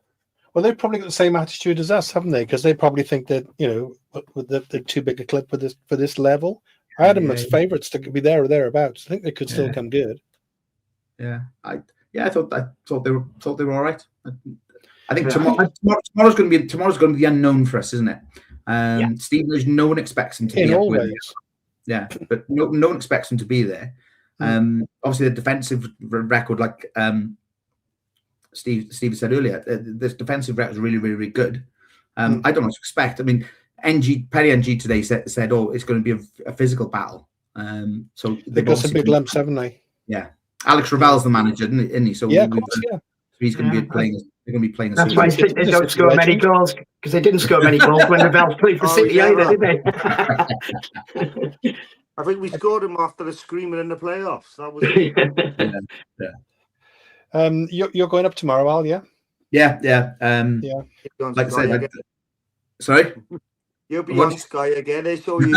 Well, they've probably got the same attitude as us, haven't they? Because they probably think that, you know, with the too big a clip for this level. I had them as favourites to be there or thereabouts. I think they could still come good. Yeah, I thought they were all right. I think tomorrow's going to be the unknown for us, isn't it? Stevenage, no one expects them to be always. Yeah, but no one expects them to be there. Obviously, the defensive record, like Steve said earlier, this defensive record is really, really, really good. I don't know what to expect. I mean, Perry NG today said, "Oh, it's going to be a physical battle." So they've got some big lumps, haven't they? Yeah, Alex Ravel's the manager, isn't he? So yeah, of course, he's going to be playing. They're going to be playing. That's why I think they don't score many goals, because they didn't score many goals when Ravel played for City either, did they? I think we scored him after the screaming in the playoffs. That was it. Yeah. You're going up tomorrow, Al? Yeah. Yeah. Like I said, sorry. You'll be on Sky again. They show you.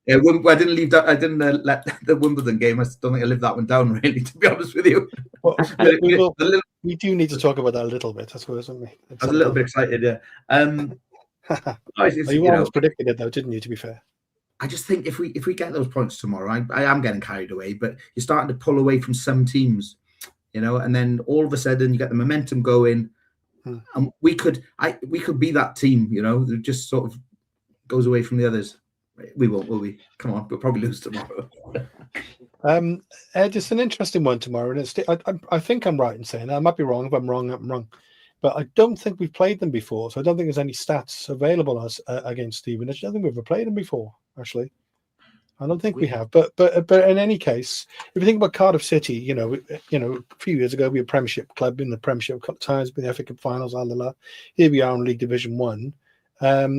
Yeah, I didn't leave that. I didn't let the Wimbledon game. I don't think I lived that one down, really, to be honest with you. Well, we do need to talk about that a little bit, I suppose, don't we? I was a little bit excited, yeah. You always predicted it, though, didn't you? To be fair, I just think if we get those points tomorrow, I am getting carried away, but you're starting to pull away from some teams, you know, and then all of a sudden you get the momentum going. And we could be that team, you know, that just sort of goes away from the others. We won't, will we? Come on, we'll probably lose tomorrow. Ed, it's an interesting one tomorrow, and I think I'm right in saying that. I might be wrong. If I'm wrong, I'm wrong. But I don't think we've played them before, so I don't think there's any stats available us against Stevenage. I don't think we've ever played them before, actually. I don't think we have. But in any case, if you think about Cardiff City, you know, a few years ago we were a Premiership club in the Premiership a couple of times, been the FA Cup finals, Here we are in League Division 1.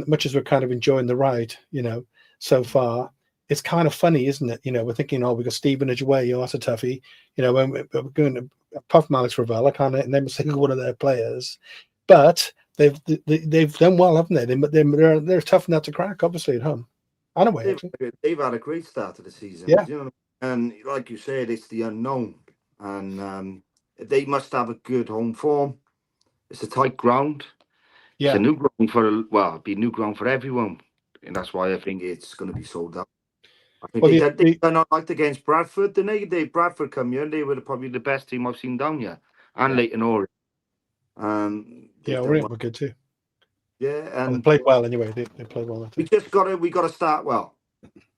Much as we're kind of enjoying the ride, you know, so far, it's kind of funny, isn't it? You know, we're thinking, we got Stevenage away, that's a toughie. You know, when we're going to puff Alex Ravel, I can't name a single one of their players, but they've done well, haven't they? They're tough enough to crack, obviously, at home. And away, they've had a great start to the season. Yeah. You know, and like you said, it's the unknown, and they must have a good home form. It's a tight ground. Yeah, it's a new ground it'll be a new ground for everyone, and that's why I think it's going to be sold out. I think they done all right against Bradford, didn't they? Bradford come here, and they were probably the best team I've seen down here, and Leighton Orient. Orient were good too. Yeah, and they played well anyway. They played well. We got to start well,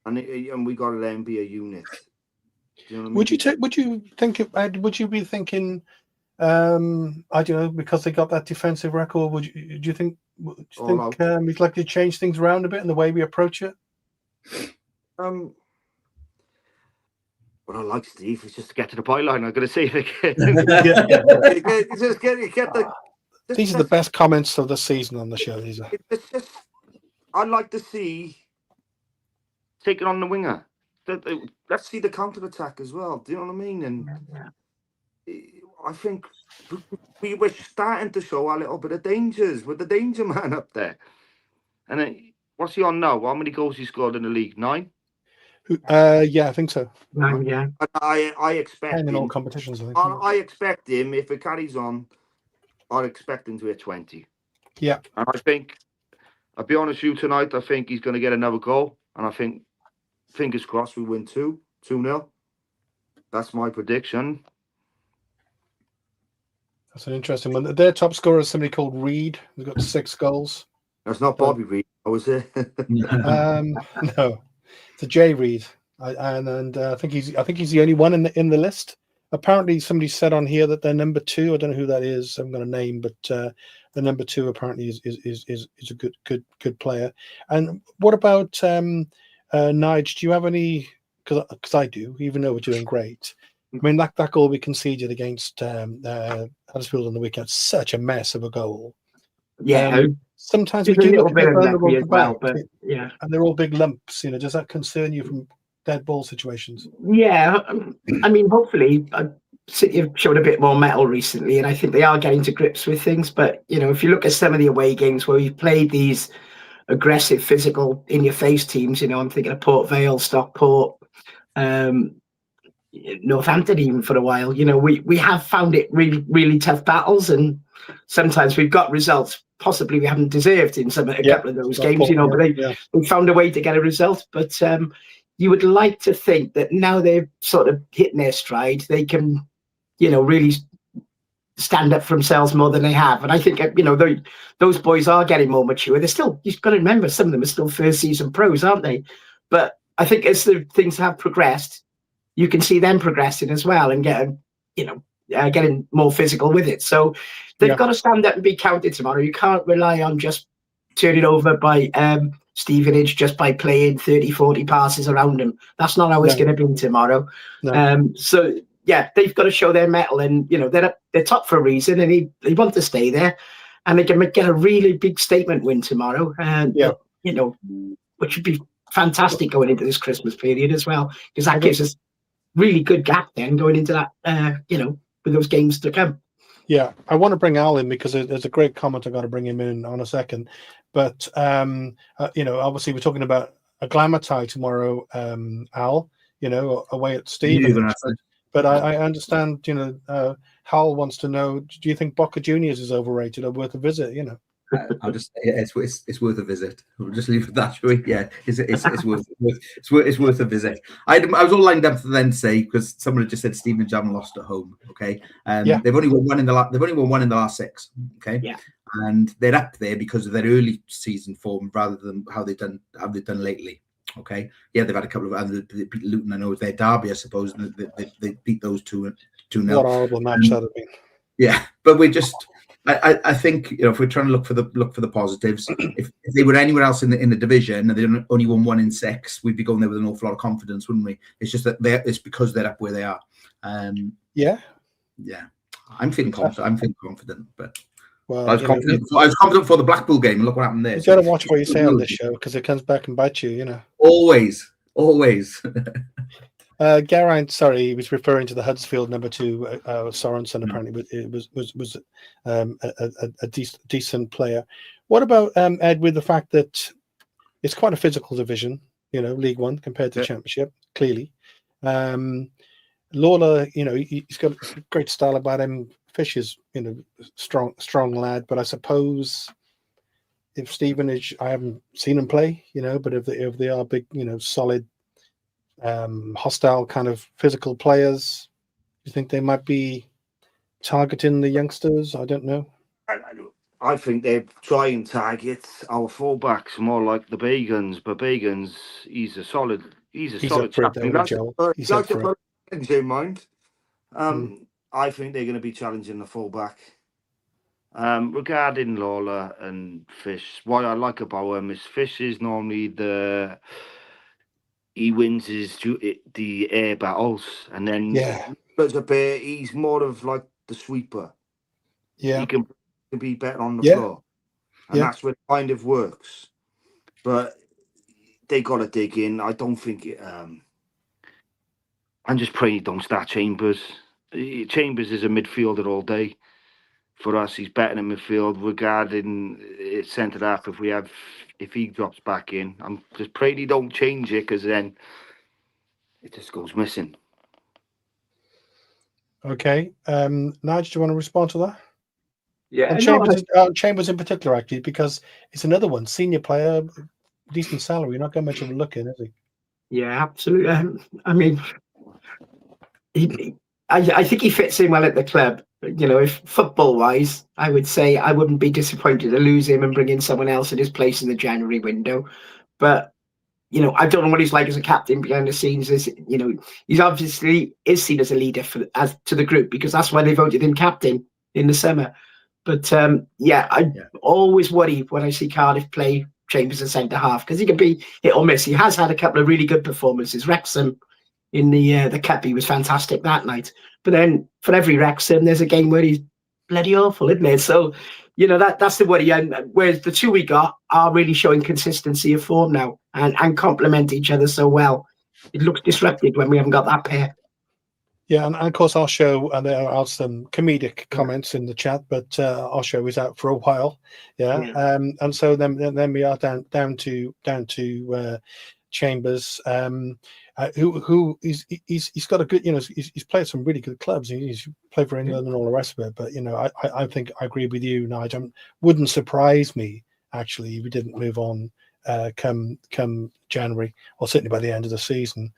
and we got to then be a unit. Do you know what I mean? Would you think? Would you be thinking? I don't know, because they got that defensive record. Do you think we'd like to change things around a bit in the way we approach it? What I like, Steve, is just to get to the byline. I'm going to say it again. Just get the. These are the best comments of the season on the show. These are. It's just, I'd like to see taking on the winger. Let's see the counter attack as well. Do you know what I mean? And I think we were starting to show a little bit of dangers with the danger man up there. And then, what's he on now? How many goals he scored in the league? 9? Yeah, I think so. 9, yeah. I expect 10 in him, all competitions. I think. I expect him, if it carries on, I expect him to hit 20. Yeah. And I think, I'll be honest with you tonight, I think he's going to get another goal. and I think, fingers crossed, we win 2-0. That's my prediction. That's an interesting one. Their top scorer is somebody called Reed. He's got 6 goals. That's not Bobby Reed, was it? No, it's a J Reed, and I think he's the only one in the list. Apparently, somebody said on here that they're number 2. I don't know who that is. I'm going to name, but the number 2 apparently is a good player. And what about Nige? Do you have any? Because I do, even though we're doing great. I mean, that goal we conceded against Huddersfield on the weekend, such a mess of a goal. Yeah. Sometimes we There's a do little look a bit bit of vulnerable lucky at as the well, back, but yeah. and they're all big lumps. Does that concern you from dead ball situations? Yeah, I mean, hopefully, City have shown a bit more metal recently, and I think they are getting to grips with things. But if you look at some of the away games where we've played these aggressive, physical, in-your-face teams, I'm thinking of Port Vale, Stockport, Northampton, even for a while. We have found it really, really tough battles, and sometimes we've got results possibly we haven't deserved in a couple of those games. But they found a way to get a result. But you would like to think that now they're sort of hitting their stride, they can, really stand up for themselves more than they have. And I think, those boys are getting more mature. They're still, you've got to remember, some of them are still first season pros, aren't they? But I think as the things have progressed, you can see them progressing as well and getting more physical with it. So they've got to stand up and be counted tomorrow. You can't rely on just turning over by Stevenage just by playing 30, 40 passes around them. That's not how it's going to be tomorrow. No. So yeah, they've got to show their mettle, and they're top for a reason, and they want to stay there, and they can get a really big statement win tomorrow, and which would be fantastic going into this Christmas period as well, because that gives us really good gap then going into that with those games to come. Yeah, I want to bring Al in because there's a great comment. I got to bring him in on a second, but obviously we're talking about a glamour tie tomorrow, Al. Away at Stevenage. But I understand. Hal wants to know: do you think Boca Juniors is overrated or worth a visit? I'll just say it's worth a visit. We'll just leave it that, shall we? Yeah, it's worth a visit. I was all lined up to then say, because someone had just said Stevenage haven't lost at home. Okay, they've only won one in the last 6. Okay, and they're up there because of their early season form rather than how they've done lately. Okay, they've had a couple of they beat Luton. I know it's their derby, I suppose. And they beat those 2-0. What a horrible match that would be. Yeah, but we're just. I think if we're trying to look for the positives, if they were anywhere else in the division and they only won 1 in 6, we'd be going there with an awful lot of confidence, wouldn't we? It's just that it's because they're up where they are. Yeah. I'm feeling confident, but well, I was confident. I was confident for the Blackpool game, and look what happened there. You got to watch what you say on this show because it comes back and bites you. Always. Geraint, sorry, he was referring to the Huddersfield number 2, Sorensen. Apparently, it was a decent player. What about Ed, with the fact that it's quite a physical division, League One compared to Championship, clearly. Lawler, he's got a great style about him. Fish is, strong lad, but I suppose if Stevenage, I haven't seen him play, but if they are big, solid. Hostile kind of physical players. You think they might be targeting the youngsters? I don't know. I think they try and target our fullbacks more like the Bagans, but Bagans, he's a solid chap. He likes to put things in mind. I think they're going to be challenging the fullback. Regarding Lawler and Fish, what I like about him is Fish is normally he wins the air battles, and then he's more of like the sweeper. Yeah, he can be better on the floor, and that's where it kind of works. But they got to dig in. I don't think I'm just praying he don't start Chambers. Chambers is a midfielder all day. For us, he's better in midfield. Regarding centre half, if he drops back in, I'm just praying he don't change it, because then it just goes missing. Okay, Nigel, do you want to respond to that? Yeah, and Chambers in particular, actually, because it's another one, senior player, decent salary. Not got much of a look in, is he? Yeah, absolutely. I mean, I think he fits in well at the club. You know, if football-wise, I would say I wouldn't be disappointed to lose him and bring in someone else in his place in the January window. But you know, I don't know what he's like as a captain behind the scenes. You know, he's obviously is seen as a leader as to the group because that's why they voted him captain in the summer. But I always worry when I see Cardiff play Chambers and centre half because he can be hit or miss. He has had a couple of really good performances. Wrexham in the cup, he was fantastic that night. But then for every Wrexham, there's a game where he's bloody awful, isn't it? So you know that's the worry. And whereas the two we got are really showing consistency of form now and complement each other so well. It looks disrupted when we haven't got that pair. Yeah, and of course our show, and there are some comedic comments in the chat, but our show is out for a while. Yeah. And so then we are down to Chambers, who he's got a good, you know, he's played some really good clubs. He's played for England and all the rest of it. But you know, I think I agree with you, Nigel. Wouldn't surprise me actually if we didn't move on come January, or certainly by the end of the season.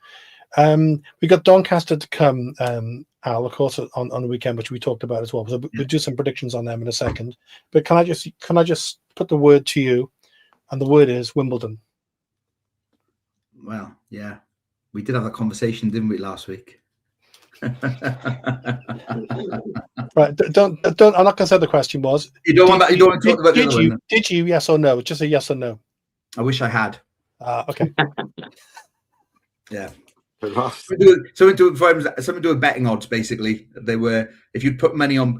We got Doncaster to come, Al, of course, on the weekend, which we talked about as well. So we'll do some predictions on them in a second. But can I just put the word to you, and the word is Wimbledon. Well, yeah, we did have that conversation, didn't we, last week? Right, don't. I'm not going to say the question was. You don't want that. You don't want to talk about the other one. Did you? Yes or no? Just a yes or no. I wish I had. Okay. Yeah. Someone do a betting odds. Basically, they were if you put money on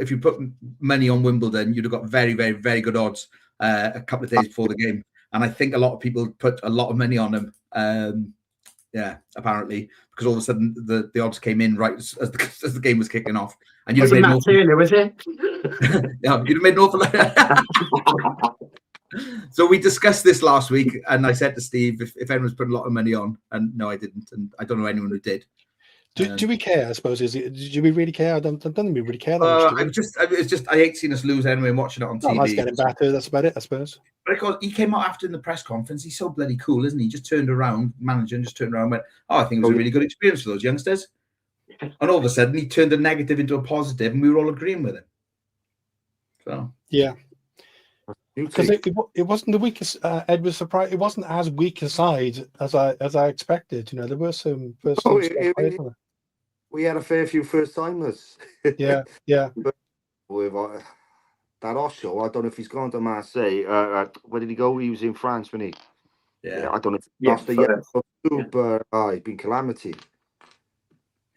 Wimbledon, you'd have got very, very, very good odds a couple of days before the game. And I think a lot of people put a lot of money on them. Apparently, because all of a sudden the odds came in right as the game was kicking off, and you'd have made Matt Turner, was it? Yeah, you'd have made an awful lot. So we discussed this last week, and I said to Steve if anyone's put a lot of money on, and no, I didn't, and I don't know anyone who did. Do we care? I suppose do we really care? I don't think we really care that much. I hate seeing us lose anyway and watching it on TV. Nice getting battered. That's about it, I suppose. Because he came out after in the press conference. He's so bloody cool, isn't he? He just turned around, manager, and just turned around and went, "Oh, I think it was a really good experience for those youngsters." And all of a sudden, he turned a negative into a positive, and we were all agreeing with him. So yeah. Because it wasn't the weakest. Ed was surprised. It wasn't as weak a side as I expected. You know, there were some first. We had a fair few first timers. Yeah. But with that Osho, I don't know if he's gone to Marseille. Where did he go? He was in France, wasn't he? Yeah. I don't know if he lost the yellow, but he's been calamity.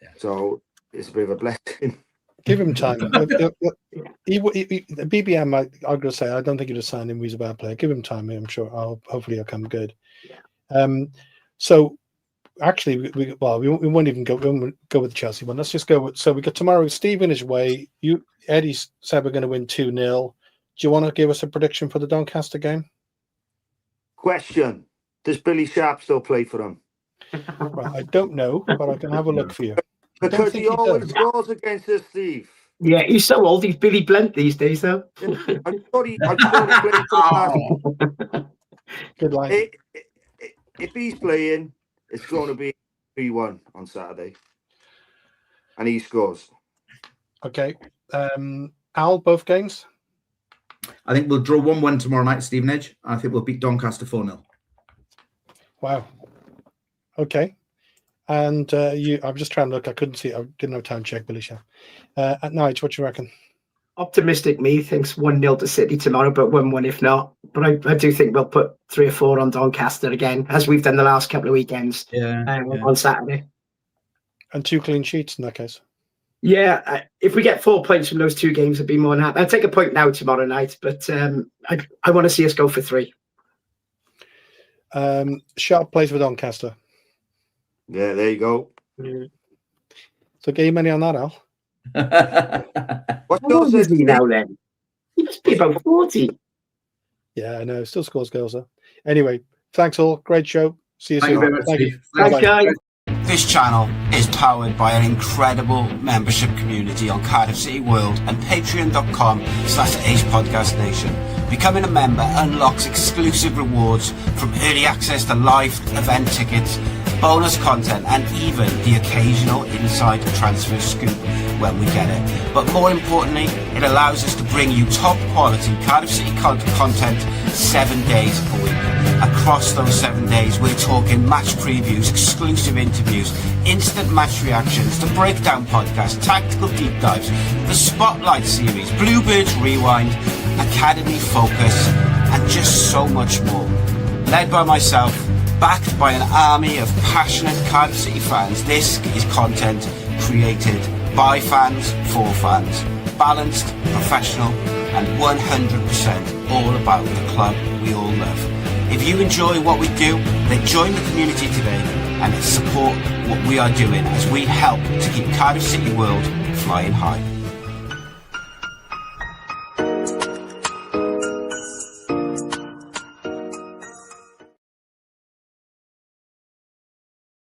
Yeah. So it's a bit of a blessing. Give him time. BBM, I'm going to say, I don't think he'd have signed him. He's a bad player. Give him time. I'm sure. Hopefully, he'll come good. Yeah. So, actually, we won't even go with the Chelsea one. Let's just go with. So we got tomorrow Stevenage away. Eddie said we're going to win 2-0. Do you want to give us a prediction for the Doncaster game? Question: does Billy Sharp still play for them? Well, I don't know, but I can have a look for you. Because he always scores against us, Steve. Yeah, he's so old. He's Billy Blunt these days, though. I thought he played for the Good line. If he's playing, it's going to be 3-1 on Saturday. And he scores. Okay. Al, both games? I think we'll draw 1-1 tomorrow night at Stevenage. I think we'll beat Doncaster 4-0. Wow. Okay. And I'm just trying to look. I couldn't see. I didn't have time to check, Billy. At night, what do you reckon? Optimistic me thinks 1-0 to City tomorrow, but 1-1 if not. But I do think we'll put 3 or 4 on Doncaster again, as we've done the last couple of weekends. On Saturday. And 2 clean sheets in that case. Yeah, if we get 4 points from those 2 games, I'd be more than happy. I'd take a point now tomorrow night, but I want to see us go for 3. Sharp plays for Doncaster. Yeah, there you go. So get your money on that, Al. What goals is he now then? He must be about 40. Yeah, I know. Still scores goals though. Anyway, thanks all. Great show. See you soon. Thank you very much, Steve. Thanks, guys. This channel is powered by an incredible membership community on Cardiff City World and patreon.com/Ace Podcast Nation. Becoming a member unlocks exclusive rewards from early access to live event tickets, bonus content, and even the occasional inside transfer scoop when we get it. But more importantly, it allows us to bring you top quality Cardiff City content 7 days a week. Across those 7 days, we're talking match previews, exclusive interviews, instant match reactions, the breakdown podcast, tactical deep dives, the Spotlight series, Bluebirds Rewind, Academy Focus, and just so much more. Led by myself, backed by an army of passionate Cardiff City fans, this is content created by fans for fans. Balanced, professional, and 100% all about the club we all love. If you enjoy what we do, then join the community today and support what we are doing as we help to keep Cardiff City World flying high.